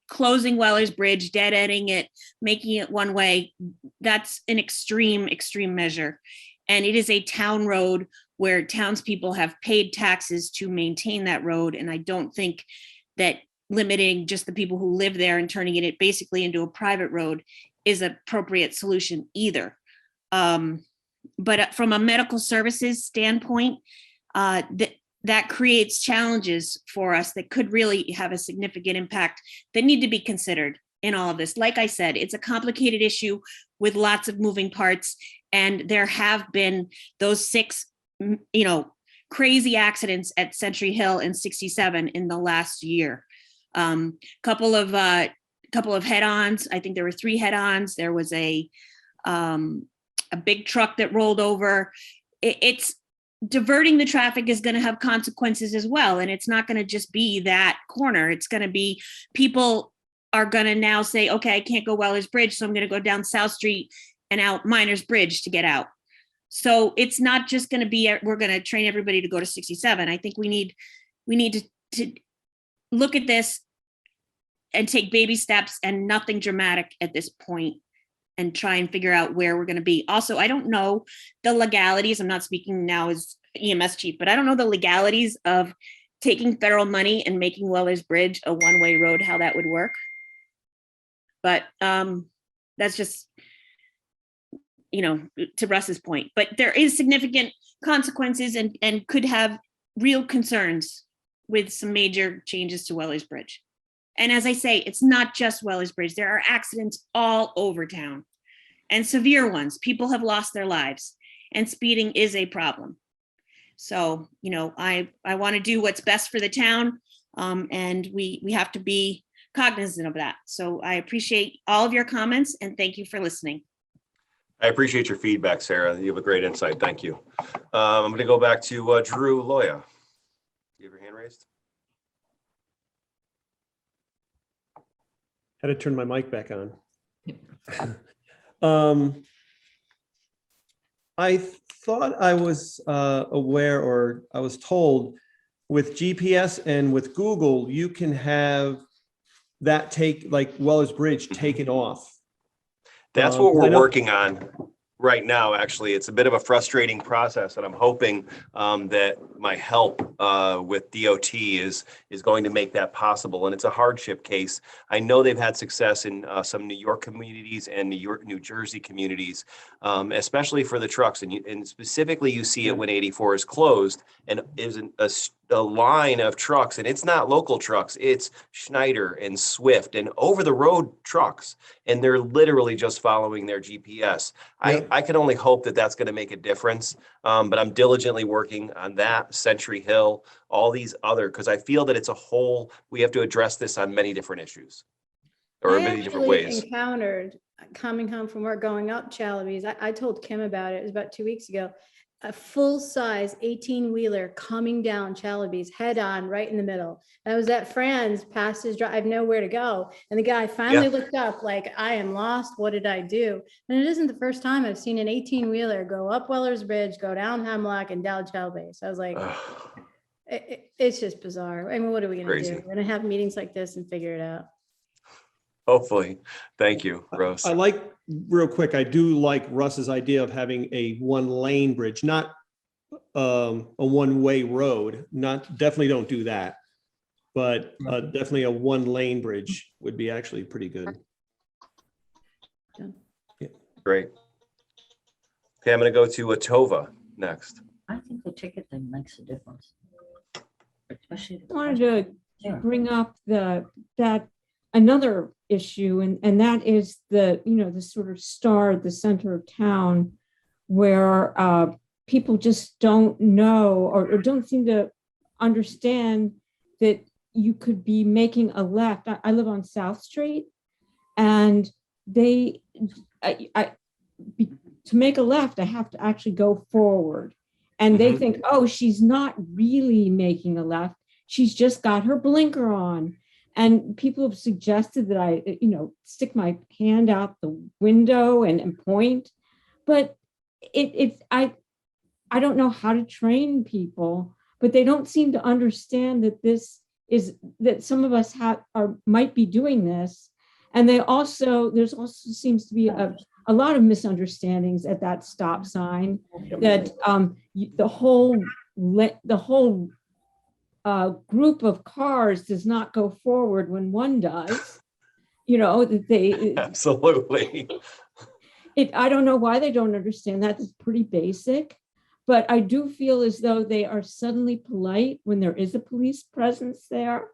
closing Weller's Bridge, dead-ending it, making it one way, that's an extreme measure. And it is a town road where townspeople have paid taxes to maintain that road. And I don't think that limiting just the people who live there and turning it basically into a private road is an appropriate solution either. But from a medical services standpoint, that creates challenges for us that could really have a significant impact that need to be considered in all of this. Like I said, it's a complicated issue with lots of moving parts, and there have been those 6, crazy accidents at Century Hill and 67 in the last year. Couple of head-ons. I think there were 3 head-ons. There was a big truck that rolled over. It's diverting the traffic is going to have consequences as well. And it's not going to just be that corner. It's going to be, people are going to now say, okay, I can't go Weller's Bridge, so I'm going to go down South Street and out Miners Bridge to get out. So it's not just going to be, we're going to train everybody to go to 67. I think we need to look at this and take baby steps and nothing dramatic at this point, and try and figure out where we're going to be. Also, I don't know the legalities. I'm not speaking now as EMS chief, but I don't know the legalities of taking federal money and making Weller's Bridge a one-way road, how that would work. But that's just, to Russ's point. But there is significant consequences and could have real concerns with some major changes to Weller's Bridge. And as I say, it's not just Weller's Bridge. There are accidents all over town, and severe ones. People have lost their lives, and speeding is a problem. So, I want to do what's best for the town, and we have to be cognizant of that. So I appreciate all of your comments, and thank you for listening. I appreciate your feedback, Sarah. You have a great insight. Thank you. I'm going to go back to Drew Loya. You have your hand raised? Had to turn my mic back on. I thought I was aware, or I was told, with GPS and with Google, you can have that like Weller's Bridge taken off. That's what we're working on. right now. Actually, it's a bit of a frustrating process, and I'm hoping that my help with DOT is going to make that possible. And it's a hardship case. I know they've had success in some New York communities and New Jersey communities, especially for the trucks. And specifically, you see it when 84 is closed and isn't a line of trucks, and it's not local trucks. It's Schneider and Swift and over the road trucks, and they're literally just following their GPS. I can only hope that that's going to make a difference. But I'm diligently working on that, Century Hill, all these other, because I feel that it's a whole, we have to address this on many different issues or many different ways. Encountered coming home from work, going up Chalabies. I told Kim about it. It was about 2 weeks ago. A full-size 18-wheeler coming down Chalabies head on right in the middle. And I was at Fran's, past his drive, I have nowhere to go. And the guy finally looked up like, I am lost. What did I do? And it isn't the first time I've seen an 18-wheeler go up Weller's Bridge, go down Hemlock and down Chalabies. So I was like, it's just bizarre. I mean, what are we going to do? We're going to have meetings like this and figure it out. Hopefully. Thank you, Russ. I like, real quick, I do like Russ's idea of having a one-lane bridge, not a one-way road. Definitely don't do that. But definitely a one-lane bridge would be actually pretty good. Yeah. Great. Okay, I'm going to go to Atova next. I think the ticket thing makes a difference. Especially I wanted to bring up that another issue, and that is the sort of star at the center of town where people just don't know or don't seem to understand that you could be making a left. I live on South Street, and to make a left, I have to actually go forward. And they think, oh, she's not really making a left. She's just got her blinker on. And people have suggested that I, stick my hand out the window and point, but I don't know how to train people, but they don't seem to understand that that some of us might be doing this. And there's also seems to be a lot of misunderstandings at that stop sign, that the whole group of cars does not go forward when one does, that they absolutely. I don't know why they don't understand that. It's pretty basic, but I do feel as though they are suddenly polite when there is a police presence there,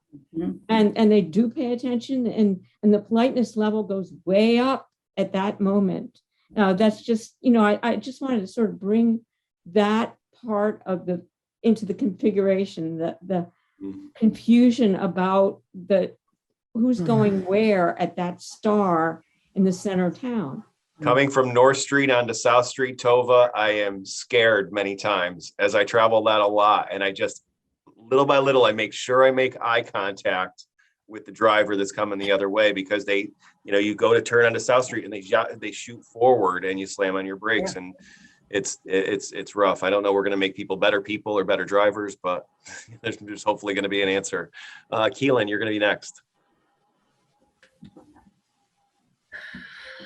and they do pay attention, and the politeness level goes way up at that moment. That's just, I just wanted to sort of bring that part of into the configuration, the confusion about who's going where at that star in the center of town. Coming from North Street onto South Street, Tova, I am scared many times as I travel that a lot. And I just, little by little, I make sure I make eye contact with the driver that's coming the other way, because they, you go to turn onto South Street and they shoot forward and you slam on your brakes, and it's rough. I don't know we're going to make people better people or better drivers, but there's hopefully going to be an answer. Keelan, you're going to be next.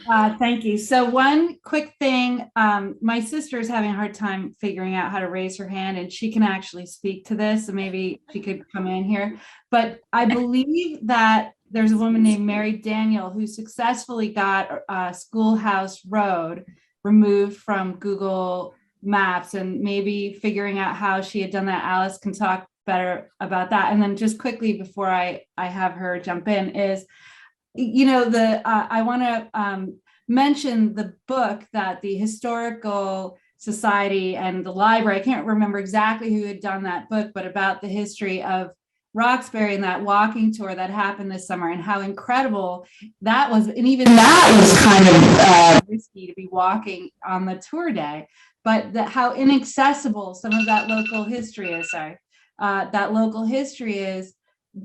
Thank you. So one quick thing, my sister is having a hard time figuring out how to raise her hand, and she can actually speak to this, so maybe she could come in here. But I believe that there's a woman named Mary Daniel who successfully got Schoolhouse Road removed from Google Maps, and maybe figuring out how she had done that. Alice can talk better about that. And then just quickly before I have her jump in is, I want to mention the book that the Historical Society and the library, I can't remember exactly who had done that book, but about the history of Roxbury and that walking tour that happened this summer, and how incredible that was. And even that was kind of risky to be walking on the tour day, but how inaccessible some of that local history is. That local history is,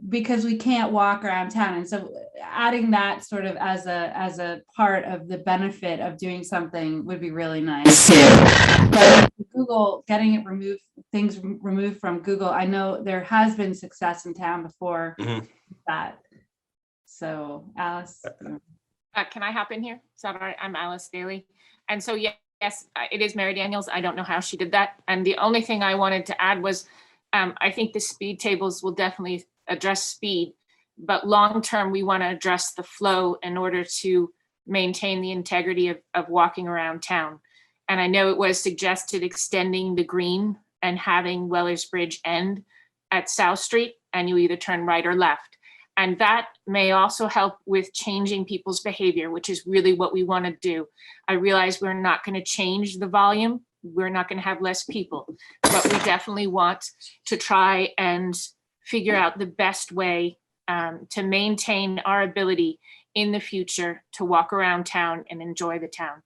because we can't walk around town. And so adding that sort of as a part of the benefit of doing something would be really nice too. But Google, getting it removed, things removed from Google, I know there has been success in town before that. So Alice. Can I hop in here? Is that all right? I'm Alice Daly. And so, yeah, Yes, it is Mary Daniels. I don't know how she did that. And the only thing I wanted to add was, I think the speed tables will definitely address speed, but long-term, we want to address the flow in order to maintain the integrity of walking around town. And I know it was suggested extending the green and having Weller's Bridge end at South Street, and you either turn right or left. And that may also help with changing people's behavior, which is really what we want to do. I realize we're not going to change the volume. We're not going to have less people, but we definitely want to try and figure out the best way to maintain our ability in the future to walk around town and enjoy the town.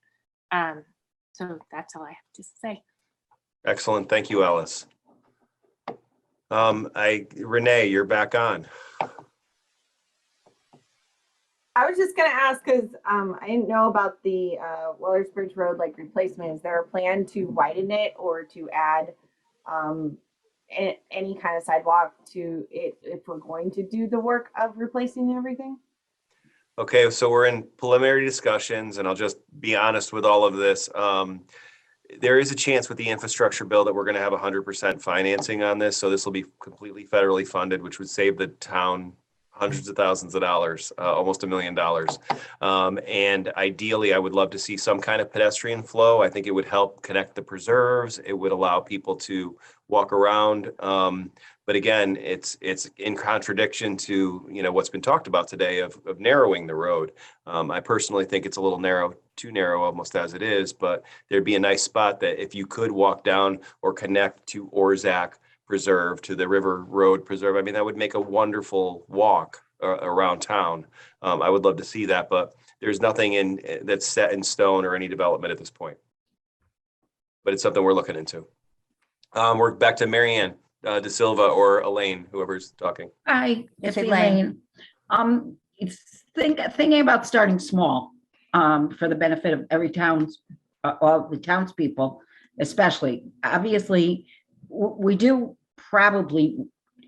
So that's all I have to say. Excellent. Thank you, Alice. Renee, you're back on. I was just gonna ask, because I didn't know about the Wellers Bridge Road like replacement. Is there a plan to widen it or to add any kind of sidewalk to it if we're going to do the work of replacing everything? Okay, so we're in preliminary discussions, and I'll just be honest with all of this. There is a chance with the infrastructure bill that we're going to have 100% financing on this. So this will be completely federally funded, which would save the town hundreds of thousands of dollars, almost $1 million. And ideally, I would love to see some kind of pedestrian flow. I think it would help connect the preserves. It would allow people to walk around. But again, it's in contradiction to, you know, what's been talked about today of narrowing the road. I personally think it's a little narrow, too narrow almost as it is, but there'd be a nice spot that if you could walk down or connect to Orzac Preserve, to the River Road Preserve, I mean, that would make a wonderful walk around town. I would love to see that, but there's nothing that's set in stone or any development at this point. But it's something we're looking into. We're back to Marianne De Silva or Elaine, whoever's talking. Hi, it's It's Elaine. Thinking about starting small, for the benefit of every town's, all the townspeople, especially. Obviously, we do probably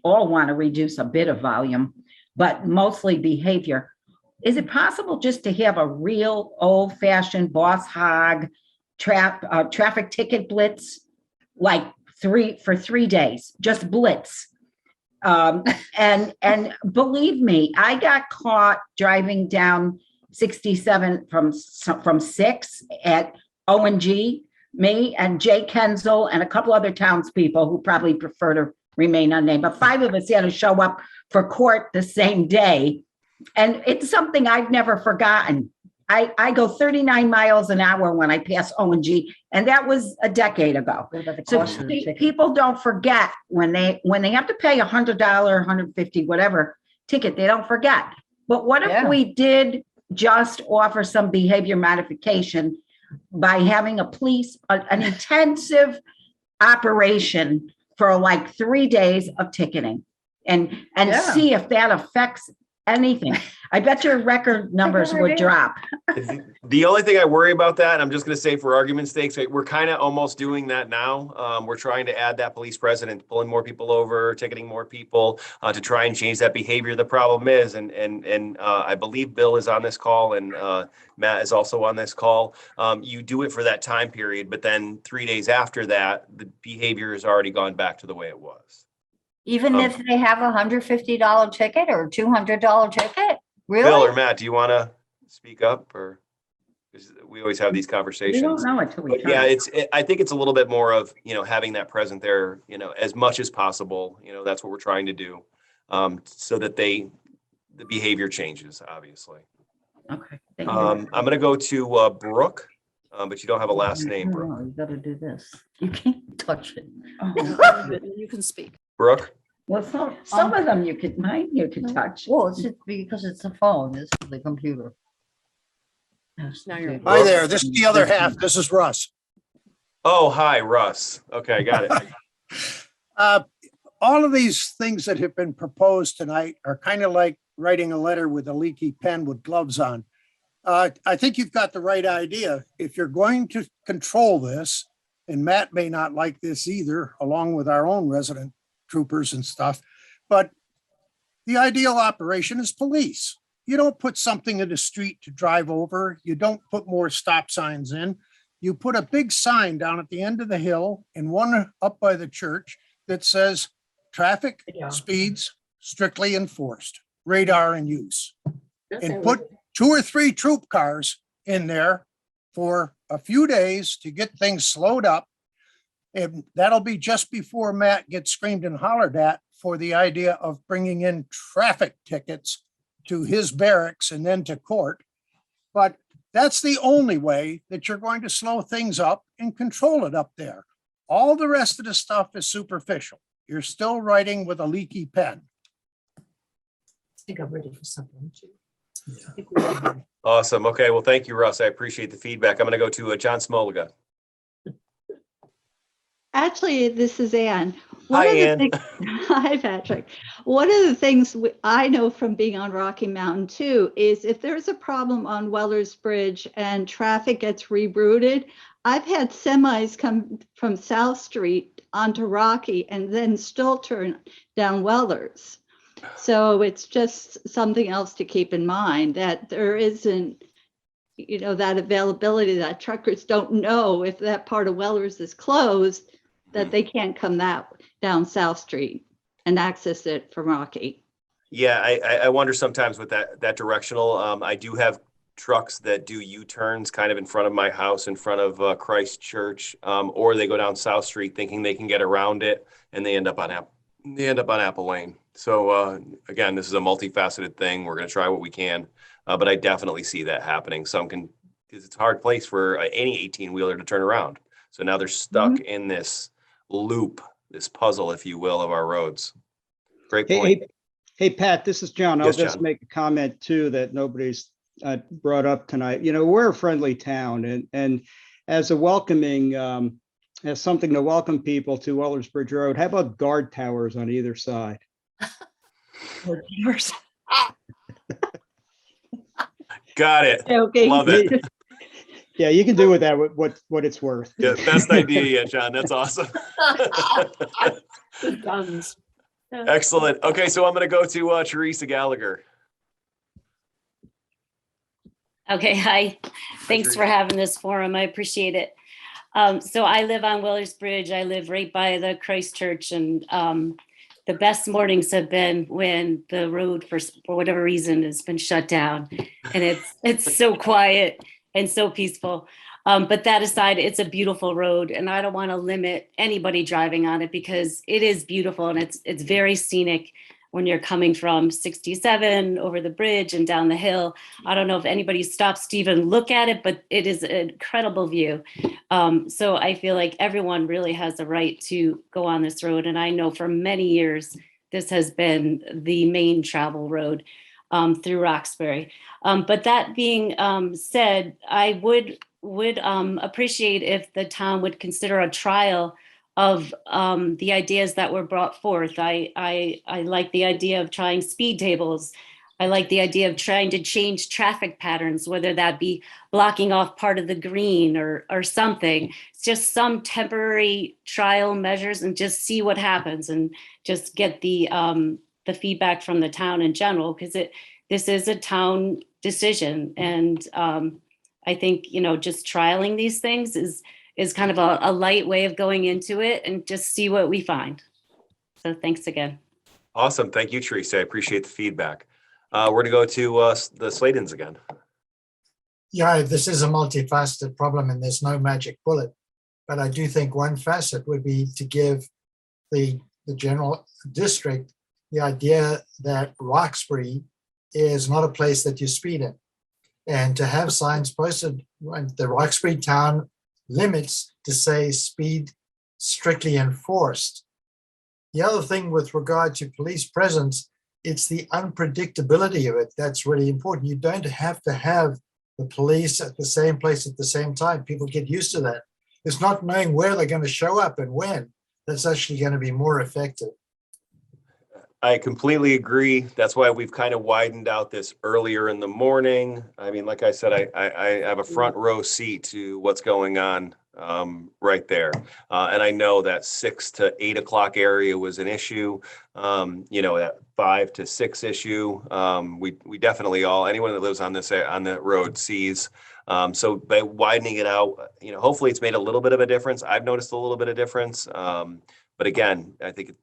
all want to reduce a bit of volume, but mostly behavior. Is it possible just to have a real old-fashioned boss hog traffic ticket blitz, like for 3 days, just blitz? And believe me, I got caught driving down 67 from 6 at O&G. Me and Jay Kenzel and a couple other townspeople who probably prefer to remain unnamed, but 5 of us had to show up for court the same day. And it's something I've never forgotten. I go 39 miles an hour when I pass O&G, and that was a decade ago. So people don't forget when they have to pay $100, $150, whatever ticket, they don't forget. But what if we did just offer some behavior modification by having an intensive operation for like 3 days of ticketing and see if that affects anything? I bet your record numbers would drop. The only thing I worry about that, I'm just going to say for argument's sake, we're kind of almost doing that now. We're trying to add that police president, pulling more people over, ticketing more people to try and change that behavior. The problem is, and I believe Bill is on this call and Matt is also on this call. You do it for that time period, but then 3 days after that, the behavior has already gone back to the way it was. Even if they have a $150 ticket or $200 ticket? Really? Bill or Matt, do you want to speak up, or we always have these conversations? We don't know until we try. Yeah, I think it's a little bit more of, you know, having that present there, you know, as much as possible. You know, that's what we're trying to do, so that the behavior changes, obviously. Okay. I'm going to go to Brooke, but you don't have a last name, Brooke. You gotta do this. You can't touch it. You can speak. Brooke? Well, some of them you could touch. Well, it's just because it's a phone, this is the computer. Now you're. Hi there, this is the other half. This is Russ. Oh, hi, Russ. Okay, I got it. All of these things that have been proposed tonight are kind of like writing a letter with a leaky pen with gloves on. I think you've got the right idea. If you're going to control this, and Matt may not like this either, along with our own resident troopers and stuff, but the ideal operation is police. You don't put something in the street to drive over. You don't put more stop signs in. you put a big sign down at the end of the hill and one up by the church that says traffic speeds strictly enforced, radar in use. And put 2 or 3 troop cars in there for a few days to get things slowed up. And that'll be just before Matt gets screamed and hollered at for the idea of bringing in traffic tickets to his barracks and then to court. But that's the only way that you're going to slow things up and control it up there. All the rest of the stuff is superficial. You're still writing with a leaky pen. I think I'm ready for something. Awesome. Okay. Well, thank you, Russ. I appreciate the feedback. I'm going to go to John Smolga. Actually, this is Ann. Hi, Ann. Hi, Patrick. One of the things I know from being on Rocky Mountain too is if there's a problem on Weller's Bridge and traffic gets rerouted, I've had semis come from South Street onto Rocky and then still turn down Weller's. So it's just something else to keep in mind, that there isn't, that availability, that truckers don't know if that part of Weller's is closed, that they can't come down South Street and access it from Rocky. Yeah, I wonder sometimes with that directional. I do have trucks that do U-turns kind of in front of my house, in front of Christ Church, or they go down South Street thinking they can get around it, and they end up on Apple Lane. So again, this is a multifaceted thing. We're going to try what we can, but I definitely see that happening. Because it's a hard place for any 18-wheeler to turn around. So now they're stuck in this loop, this puzzle, if you will, of our roads. Great point. Hey, Pat, this is John. I'll Yes, just John. make a comment too that nobody's brought up tonight. We're a friendly town, and as a welcoming, as something to welcome people to Weller's Bridge Road, how about guard towers on either side? Got it. Okay. Love it. Yeah, you can do with that what it's worth. Yeah, best idea yet, John. That's awesome. Guns. Excellent. Okay, so I'm going to go to Teresa Gallagher. Okay, hi. Thanks for having this forum. I appreciate it. So I live on Weller's Bridge. I live right by the Christ Church, and the best mornings have been when the road, for whatever reason, has been shut down, and it's so quiet and so peaceful. But that aside, it's a beautiful road, and I don't want to limit anybody driving on it because it is beautiful and it's very scenic when you're coming from 67 over the bridge and down the hill. I don't know if anybody stops to even look at it, but it is an incredible view. So I feel like everyone really has the right to go on this road. And I know for many years, this has been the main travel road through Roxbury. But that being said, I would appreciate if the town would consider a trial of the ideas that were brought forth. I like the idea of trying speed tables. I like the idea of trying to change traffic patterns, whether that be blocking off part of the green or something. It's just some temporary trial measures and just see what happens and just get the feedback from the town in general, because this is a town decision. And I think, just trialing these things is kind of a light way of going into it and just see what we find. So thanks again. Awesome. Thank you, Teresa. I appreciate the feedback. We're going to go to the Sladens again. Yeah, this is a multifaceted problem and there's no magic bullet. But I do think one facet would be to give the general district the idea that Roxbury is not a place that you speed in. And to have signs posted on the Roxbury town limits to say speed strictly enforced. The other thing with regard to police presence, it's the unpredictability of it that's really important. You don't have to have the police at the same place at the same time. People get used to that. It's not knowing where they're going to show up and when that's actually going to be more effective. I completely agree. That's why we've kind of widened out this earlier in the morning. I mean, like I said, I have a front row seat to what's going on right there. And I know that 6 to 8 o'clock area was an issue. That 5 to 6 issue. We definitely anyone that lives on that road sees. So by widening it out, hopefully it's made a little bit of a difference. I've noticed a little bit of difference. But again, I think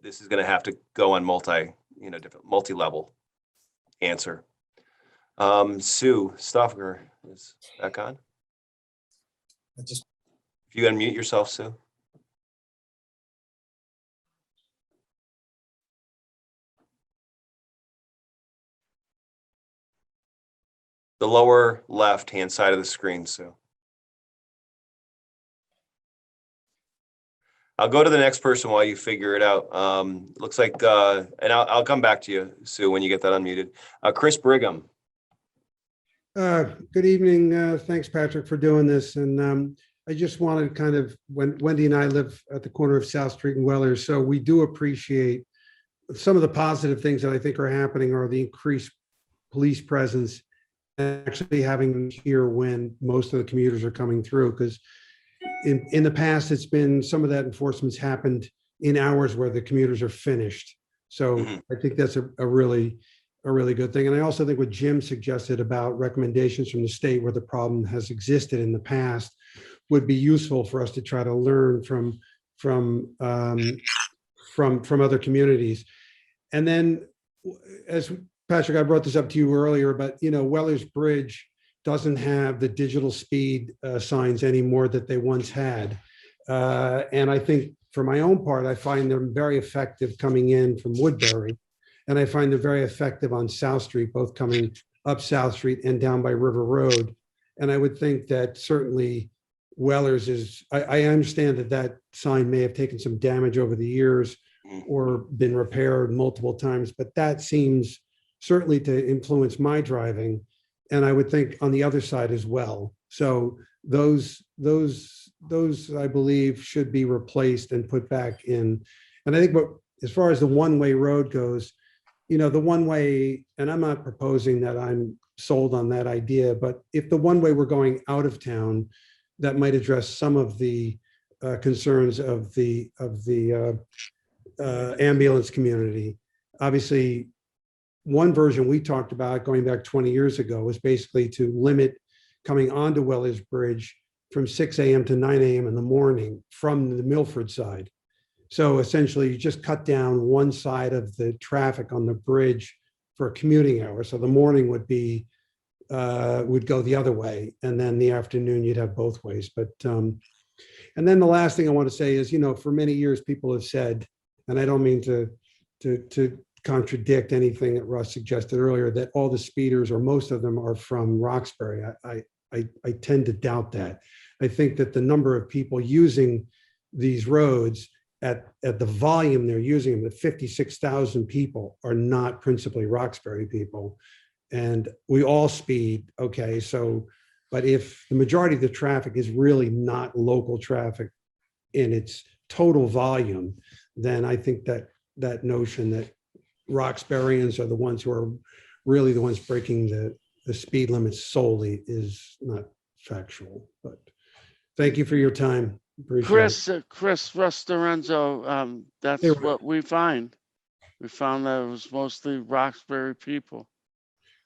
this is going to have to go on different multi-level answer. Sue Stoffer is back on. If you unmute yourself, Sue. The lower left-hand side of the screen, Sue. I'll go to the next person while you figure it out. Looks like, and I'll come back to you, Sue, when you get that unmuted. Chris Brigham. Good evening. Thanks, Patrick, for doing this. And I just wanted when Wendy and I live at the corner of South Street and Wellers, so we do appreciate some of the positive things that I think are happening are the increased police presence and actually having them here when most of the commuters are coming through, because in the past, it's been some of that enforcement's happened in hours where the commuters are finished. So I think that's a really good thing. And I also think what Jim suggested about recommendations from the state where the problem has existed in the past would be useful for us to try to learn from other communities. And then, as Patrick, I brought this up to you earlier, but Wellers Bridge doesn't have the digital speed signs anymore that they once had. And I think for my own part, I find them very effective coming in from Woodbury. And I find them very effective on South Street, both coming up South Street and down by River Road. And I would think that certainly Wellers I understand that sign may have taken some damage over the years or been repaired multiple times, but that seems certainly to influence my driving. And I would think on the other side as well. So those I believe should be replaced and put back in. And I think as far as the one-way road goes, the one-way, and I'm not proposing that I'm sold on that idea, but if the one-way we're going out of town, that might address some of the concerns of the ambulance community. Obviously, one version we talked about going back 20 years ago was basically to limit coming onto Wellers Bridge from 6 a.m. to 9 a.m. in the morning from the Milford side. So essentially you just cut down one side of the traffic on the bridge for commuting hours. So the morning would go the other way. And then the afternoon you'd have both ways. But, and then the last thing I want to say is, for many years people have said, and I don't mean to contradict anything that Russ suggested earlier, that all the speeders or most of them are from Roxbury. I tend to doubt that. I think that the number of people using these roads at the volume they're using them, the 56,000 people are not principally Roxbury people. And we all speed, okay, so, but if the majority of the traffic is really not local traffic in its total volume, then I think that notion that Roxburyans are the ones who are really the ones breaking the speed limits solely is not factual. But thank you for your time. Appreciate it. Chris Rustorenzo, that's Hey, what we find. We found that it was mostly Roxbury people.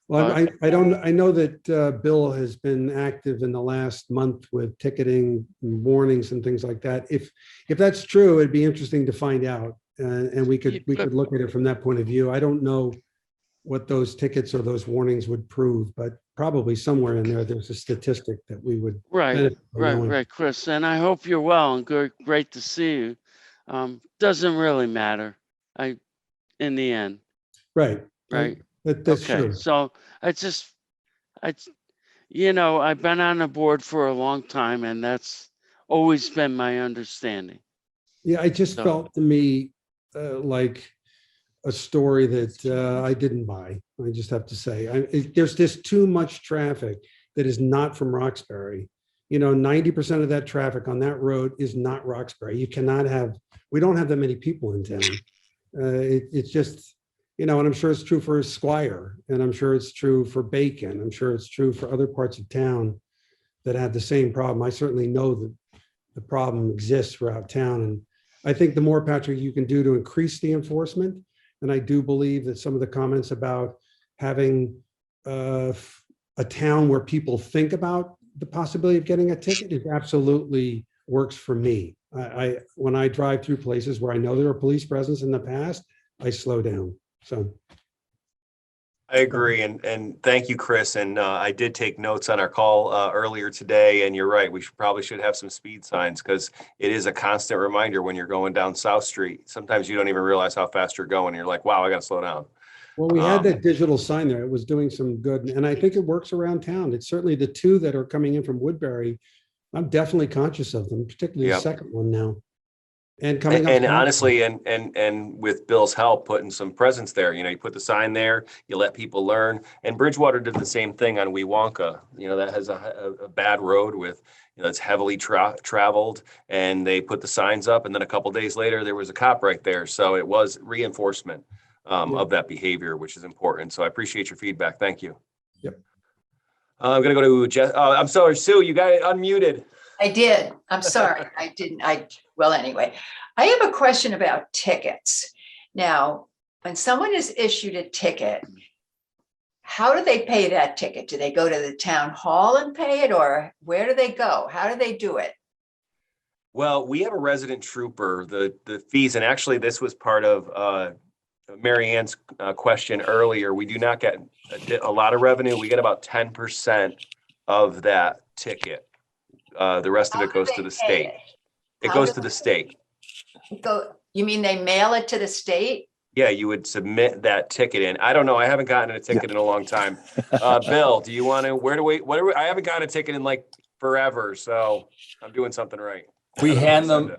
Well, I know that Bill has been active in the last month with ticketing and warnings and things like that. If that's true, it'd be interesting to find out. And we could look at it from that point of view. I don't know what those tickets or those warnings would prove, but probably somewhere in there's a statistic that we would. Right, Chris. And I hope you're well and great to see you. Doesn't really matter, in the end. Right. That's okay. true. So I've been on the board for a long time, and that's always been my understanding. Yeah, it just felt to me like a story that I didn't buy. I just have to say, there's just too much traffic that is not from Roxbury. 90% of that traffic on that road is not Roxbury. We don't have that many people in town. It's just, and I'm sure it's true for Squire, and I'm sure it's true for Bacon. I'm sure it's true for other parts of town that have the same problem. I certainly know that the problem exists throughout town. And I think the more, Patrick, you can do to increase the enforcement, and I do believe that some of the comments about having a town where people think about the possibility of getting a ticket, it absolutely works for me. When I drive through places where I know there are police presence in the past, I slow down. So I agree. And thank you, Chris. And I did take notes on our call earlier today. And you're right. We probably should have some speed signs, because it is a constant reminder when you're going down South Street. Sometimes you don't even realize how fast you're going. You're like, wow, I got to slow down. well, we had that digital sign there. It was doing some good. And I think it works around town. It's certainly the two that are coming in from Woodbury. I'm definitely conscious of them, particularly the second one now. And coming up. And honestly, and with Bill's help, putting some presence there, you put the sign there, you let people learn. And Bridgewater did the same thing on Weewonka. That has a bad road with, it's heavily traveled, and they put the signs up. And then a couple days later, there was a cop right there. So it was reinforcement of that behavior, which is important. So I appreciate your feedback. Thank you. Yep. I'm going to go to Jess. I'm sorry, Sue, you got it unmuted. I did. I'm sorry. I didn't. Well, anyway, I have a question about tickets. Now, when someone is issued a ticket, how do they pay that ticket? Do they go to the town hall and pay it, or where do they go? How do they do it? Well, we have a resident trooper, the fees, and actually this was part of Mary Ann's question earlier. We do not get a lot of revenue. We get about 10% of that ticket. The rest of it goes to the state. It goes to the state. You mean they mail it to the state? Yeah, you would submit that ticket in. I don't know. I haven't gotten a ticket in a long time. Bill, do you want to, I haven't gotten a ticket in like forever, so I'm doing something right. We hand them,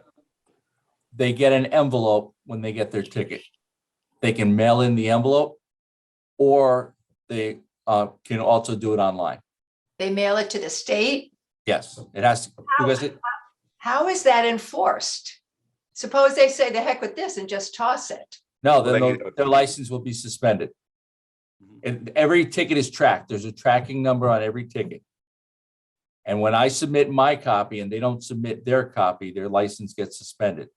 they get an envelope when they get their ticket. They can mail in the envelope, or they can also do it online. They mail it to the state? Yes, it has to, because it, How is that enforced? Suppose they say the heck with this and just toss it. no, then their license will be suspended. And every ticket is tracked. There's a tracking number on every ticket. And when I submit my copy and they don't submit their copy, their license gets suspended.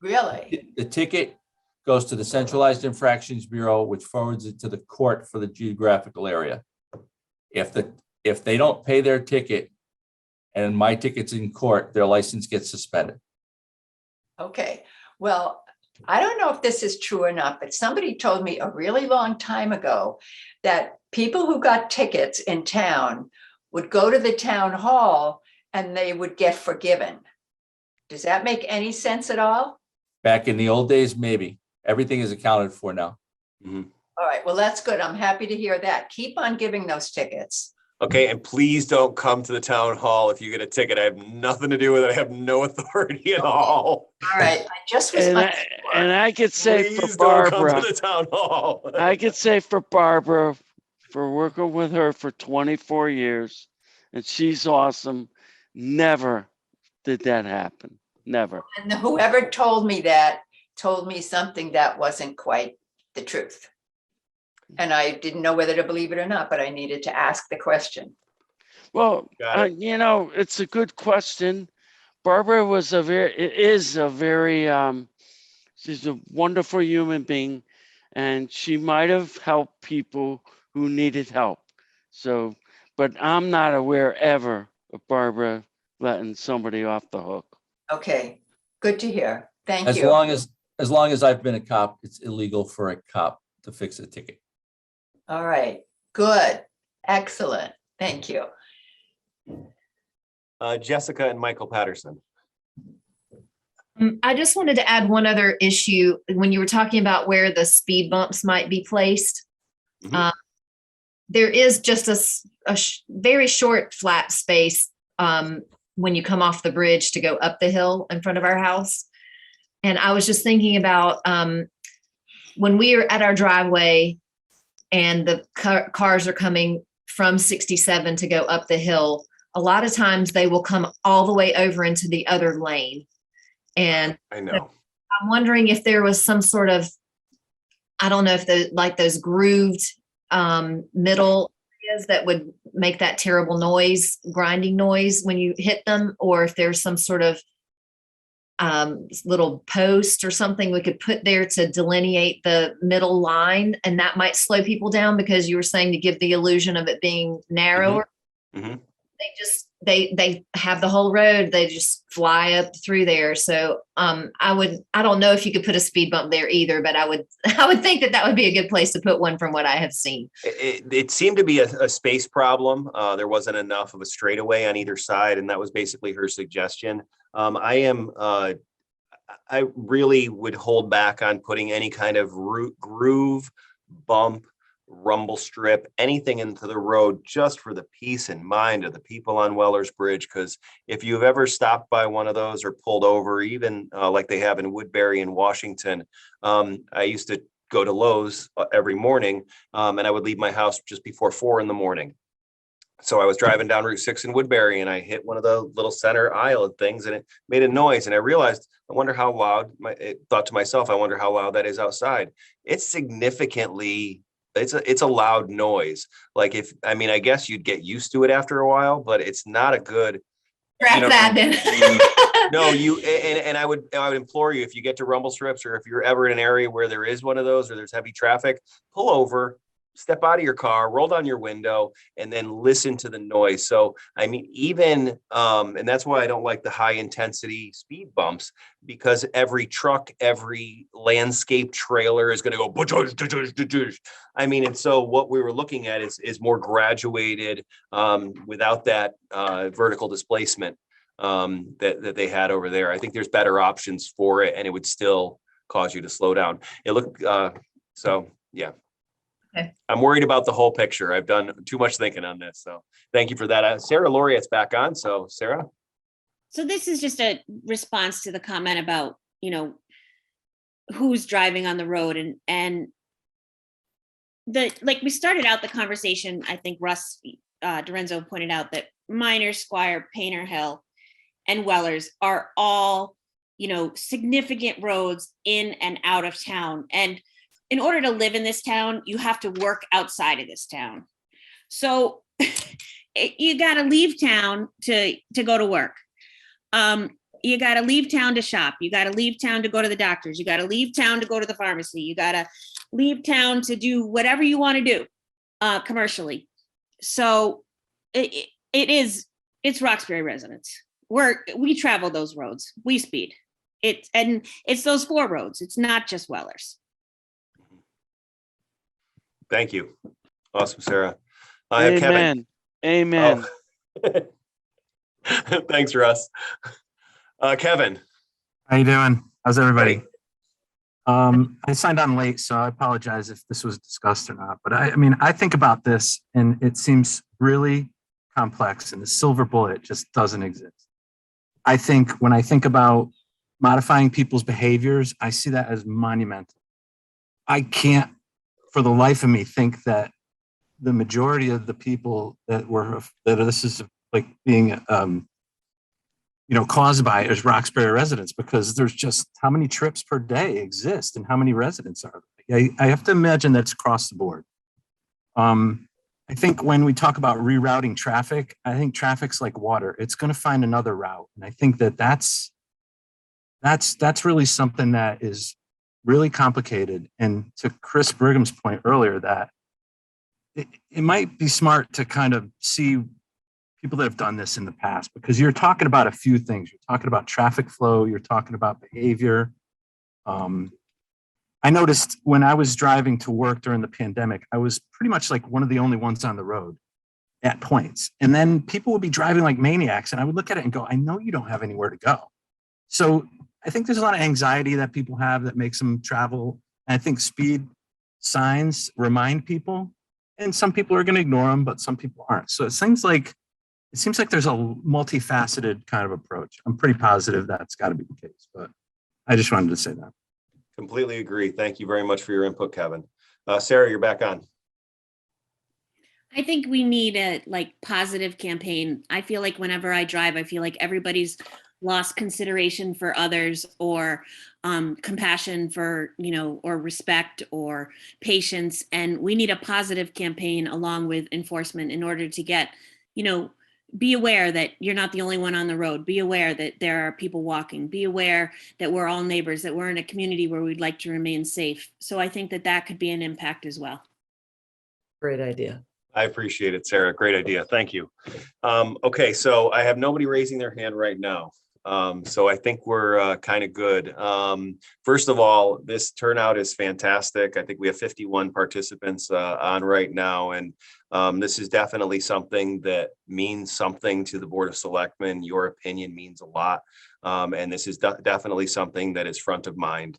Really? The ticket goes to the Centralized Infractions Bureau, which forwards it to the court for the geographical area. If they don't pay their ticket and my ticket's in court, their license gets suspended. Okay, well, I don't know if this is true or not, but somebody told me a really long time ago that people who got tickets in town would go to the town hall and they would get forgiven. Does that make any sense at all? Back in the old days, maybe. Everything is accounted for now. All right, well, that's good. I'm happy to hear that. Keep on giving those tickets. Okay, and please don't come to the town hall if you get a ticket. I have nothing to do with it. I have no authority at all. All right, I just was. And I could say Please for don't come Barbara, to the town hall. I could say for Barbara, for working with her for 24 years, and she's awesome. Never did that happen. Never. And whoever told me that told me something that wasn't quite the truth. And I didn't know whether to believe it or not, but I needed to ask the question. Well, it's a good question. Barbara is a very, she's a wonderful human being, and she might have helped people who needed help. So, but I'm not aware ever of Barbara letting somebody off the hook. Okay, good to hear. Thank As you. As long as I've been a cop, it's illegal for a cop to fix a ticket. All right, good, excellent. Thank you. Jessica and Michael Patterson. I just wanted to add one other issue when you were talking about where the speed bumps might be placed. There is just a very short flat space when you come off the bridge to go up the hill in front of our house. And I was just thinking about when we are at our driveway and the cars are coming from 67 to go up the hill, a lot of times they will come all the way over into the other lane. And I know. I'm wondering if there was some sort of I don't know if those grooved middle areas that would make that terrible noise, grinding noise when you hit them, or if there's some sort of little post or something we could put there to delineate the middle line, and that might slow people down, because you were saying to give the illusion of it being narrower. Mm-hmm. They have the whole road, they just fly up through there. So I don't know if you could put a speed bump there either, but I would think that would be a good place to put one from what I have seen. It seemed to be a space problem. There wasn't enough of a straightaway on either side, and that was basically her suggestion. I really would hold back on putting any kind of groove, bump, rumble strip, anything into the road, just for the peace and mind of the people on Weller's Bridge. Because if you've ever stopped by one of those or pulled over, even like they have in Woodbury and Washington, I used to go to Lowe's every morning, and I would leave my house just before 4 a.m. So I was driving down Route 6 in Woodbury, and I hit one of the little center aisle things, and it made a noise. And I realized, I wonder how loud. I thought to myself, I wonder how loud that is outside. It's significantly. It's a loud noise. Like I guess you'd get used to it after a while, but it's not a good. Scrap that then. No, I would implore you, if you get to rumble strips, or if you're ever in an area where there is one of those, or there's heavy traffic, pull over, step out of your car, roll down your window, and then listen to the noise. So, even, and that's why I don't like the high intensity speed bumps, because every truck, every landscape trailer is going to go, and so what we were looking at is more graduated, without that vertical displacement that they had over there. I think there's better options for it, and it would still cause you to slow down. It looked, so yeah. Okay. I'm worried about the whole picture. I've done too much thinking on this. So thank you for that. Sarah Laureate's back on. So Sarah. So this is just a response to the comment about, who's driving on the road, and we started out the conversation, I think Russ Dorenzo pointed out that Minor, Squire, Painter Hill, and Wellers are all, significant roads in and out of town. And in order to live in this town, you have to work outside of this town. So you got to leave town to go to work. You got to leave town to shop. You got to leave town to go to the doctors. You got to leave town to go to the pharmacy. You got to leave town to do whatever you want to do commercially. So it's Roxbury residents. We travel those roads. We speed. It's those 4 roads. It's not just Wellers. Thank you. Awesome, Sarah. Amen. Kevin. Amen. Oh. Thanks, Russ. Kevin. How you doing? How's everybody? I signed on late, so I apologize if this was discussed or not. But I think about this, and it seems really complex, and the silver bullet just doesn't exist. I think when I think about modifying people's behaviors, I see that as monumental. I can't, for the life of me, think that the majority of the people that this is like being caused by is Roxbury residents, because there's just how many trips per day exist and how many residents are there. I have to imagine that's across the board. I think when we talk about rerouting traffic, I think traffic's like water. It's going to find another route. And I think that's really something that is really complicated. And to Chris Brigham's point earlier, that it might be smart to kind of see people that have done this in the past, because you're talking about a few things. You're talking about traffic flow. You're talking about behavior. I noticed when I was driving to work during the pandemic, I was pretty much like one of the only ones on the road at points. And then people would be driving like maniacs, and I would look at it and go, I know you don't have anywhere to go. So I think there's a lot of anxiety that people have that makes them travel. And I think speed signs remind people, and some people are going to ignore them, but some people aren't. So it seems like there's a multifaceted kind of approach. I'm pretty positive that's got to be the case, but I just wanted to say that. Completely agree. Thank you very much for your input, Kevin. Sarah, you're back on. I think we need a positive campaign. I feel like whenever I drive, I feel like everybody's lost consideration for others or compassion for, or respect or patience. And we need a positive campaign along with enforcement in order to get, be aware that you're not the only one on the road. Be aware that there are people walking. Be aware that we're all neighbors, that we're in a community where we'd like to remain safe. So I think that that could be an impact as well. Great idea. I appreciate it, Sarah. Great idea. Thank you. Okay, so I have nobody raising their hand right now. So I think we're kind of good. First of all, this turnout is fantastic. I think we have 51 participants on right now. And this is definitely something that means something to the Board of Selectmen. Your opinion means a lot. And this is definitely something that is front of mind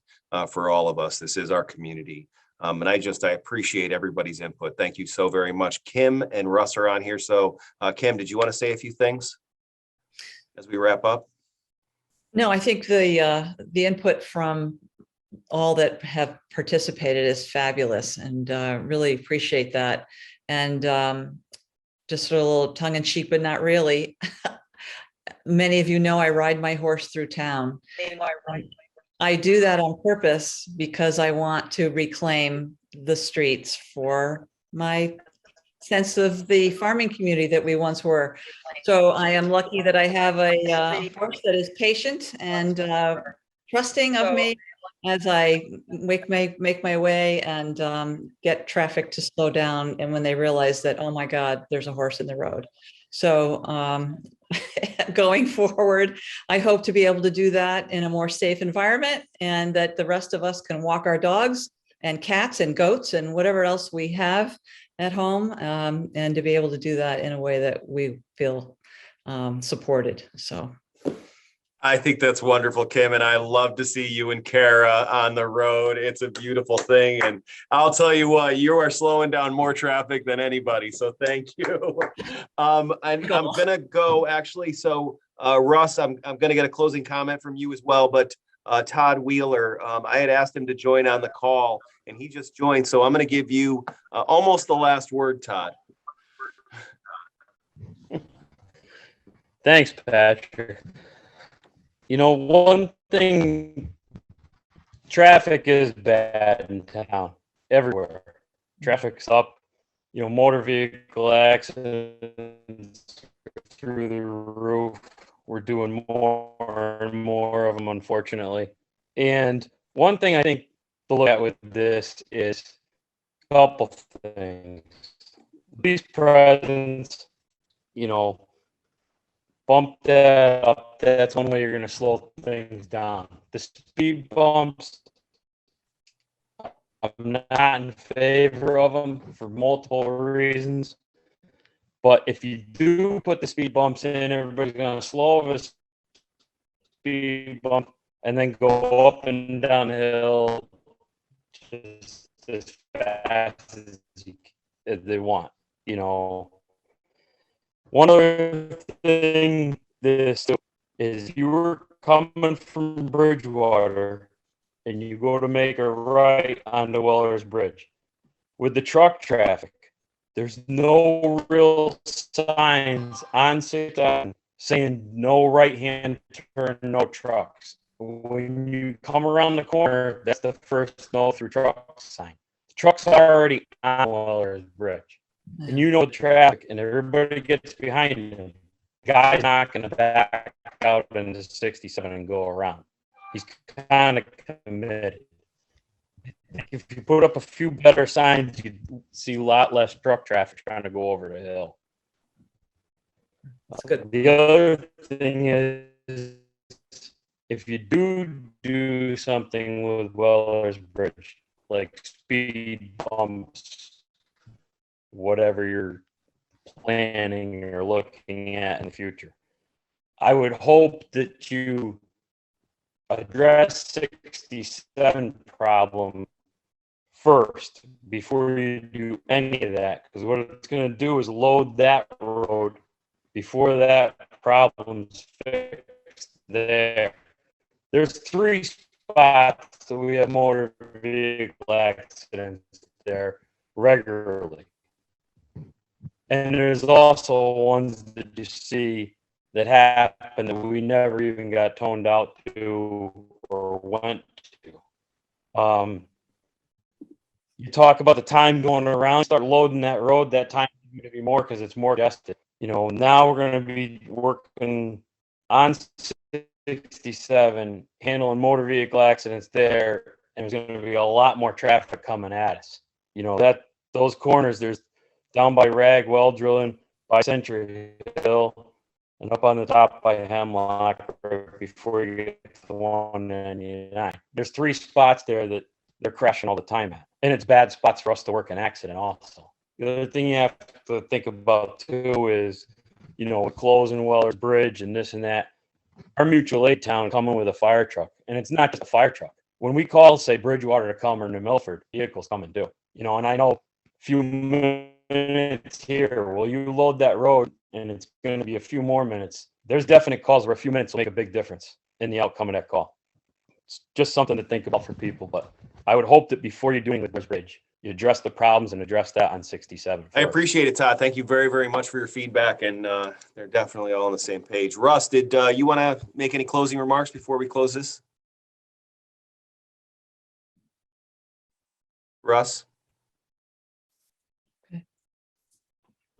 for all of us. This is our community. And I appreciate everybody's input. Thank you so very much. Kim and Russ are on here. So Kim, did you want to say a few things as we wrap up? No, I think the input from all that have participated is fabulous, and really appreciate that. And just a little tongue in cheek, but not really. Many of you know I ride my horse through town. I do that on purpose because I want to reclaim the streets for my sense of the farming community that we once were. So I am lucky that I have a horse that is patient and trusting of me as I make my way and get traffic to slow down. And when they realize that, oh my God, there's a horse in the road. So going forward, I hope to be able to do that in a more safe environment, and that the rest of us can walk our dogs and cats and goats and whatever else we have at home, and to be able to do that in a way that we feel supported. So I think that's wonderful, Kim, and I love to see you and Kara on the road. It's a beautiful thing, and I'll tell you what, you are slowing down more traffic than anybody, so thank you. I'm gonna go, actually, so Russ, I'm gonna get a closing comment from you as well, but Todd Wheeler, I had asked him to join on the call, and he just joined, so I'm gonna give you almost the last word, Todd. Thanks, Patrick. One thing, traffic is bad in town, everywhere. Traffic's up, motor vehicle accidents through the roof. We're doing more and more of them, unfortunately. And one thing I think to look at with this is a couple things. Police presence, bump that up. That's one way you're going to slow things down. The speed bumps, I'm not in favor of them for multiple reasons. But if you do put the speed bumps in, everybody's going to slow over the speed bump and then go up and down the hill just as fast as they want. One other thing this is, you were coming from Bridgewater and you go to make a right onto Weller's Bridge. With the truck traffic, there's no real signs on 6th saying no right-hand turn, no trucks. When you come around the corner, that's the first no through truck sign. The truck's already on Weller's Bridge. And the traffic, and everybody gets behind him. The guy's not going to back out into 67 and go around. He's kind of committed. If you put up a few better signs, you'd see a lot less truck traffic trying to go over the hill. That's good. The other thing is, if you do something with Weller's Bridge, like speed bumps, whatever you're planning or looking at in the future, I would hope that you address 67 problem first before you do any of that, because what it's going to do is load that road before that problem's fixed there. There's 3 spots that we have motor vehicle accidents there regularly. And there's also ones that you see that happened that we never even got toned out to or went to. You talk about the time going around, start loading that road, that time is going to be more because it's more congested. You know, now we're going to be working on 67, handling motor vehicle accidents there, and there's going to be a lot more traffic coming at us. You know, that those corners, there's down by Rag, well drilling, by Century Hill, and up on the top by Hemlock right before you get to the 199. There's 3 spots there that they're crashing all the time at. And it's bad spots for us to work an accident also. The other thing you have to think about too is, you know, closing Weller's Bridge and this and that. Our mutual aid town coming with a fire truck, and it's not just a fire truck. When we call, say Bridgewater to come or New Milford, vehicles come and do. You know, and I know a few minutes here. Well, you load that road, and it's going to be a few more minutes. There's definite calls where a few minutes will make a big difference in the outcome of that call. It's just something to think about for people, but I would hope that before you're doing the bridge, you address the problems and address that on 67. I appreciate it, Todd. Thank you very, very much for your feedback, and they're definitely all on the same page. Russ, did you want to make any closing remarks before we close this? Russ?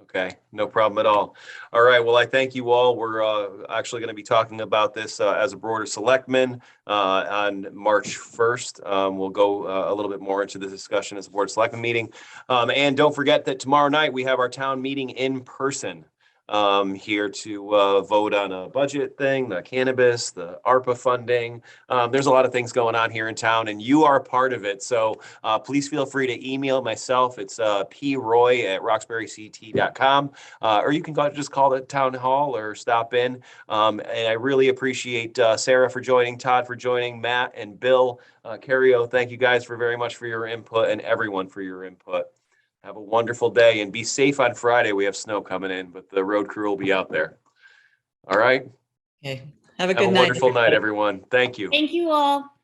Okay, no problem at all. All right, well, I thank you all. We're actually going to be talking about this as a Board of Selectmen on March 1st. We'll go a little bit more into the discussion as a Board of Selectmen meeting. And don't forget that tomorrow night we have our town meeting in person here to vote on a budget thing, the cannabis, the ARPA funding. There's a lot of things going on here in town, and you are a part of it. So please feel free to email myself. It's proy@roxburyct.com, or you can just call the town hall or stop in. And I really appreciate Sarah for joining, Todd for joining, Matt and Bill. Cario, thank you guys very much for your input, and everyone for your input. Have a wonderful day and be safe on Friday. We have snow coming in, but the road crew will be out there. All right. Okay. Have a good night. Wonderful night, everyone. Thank you. Thank you all.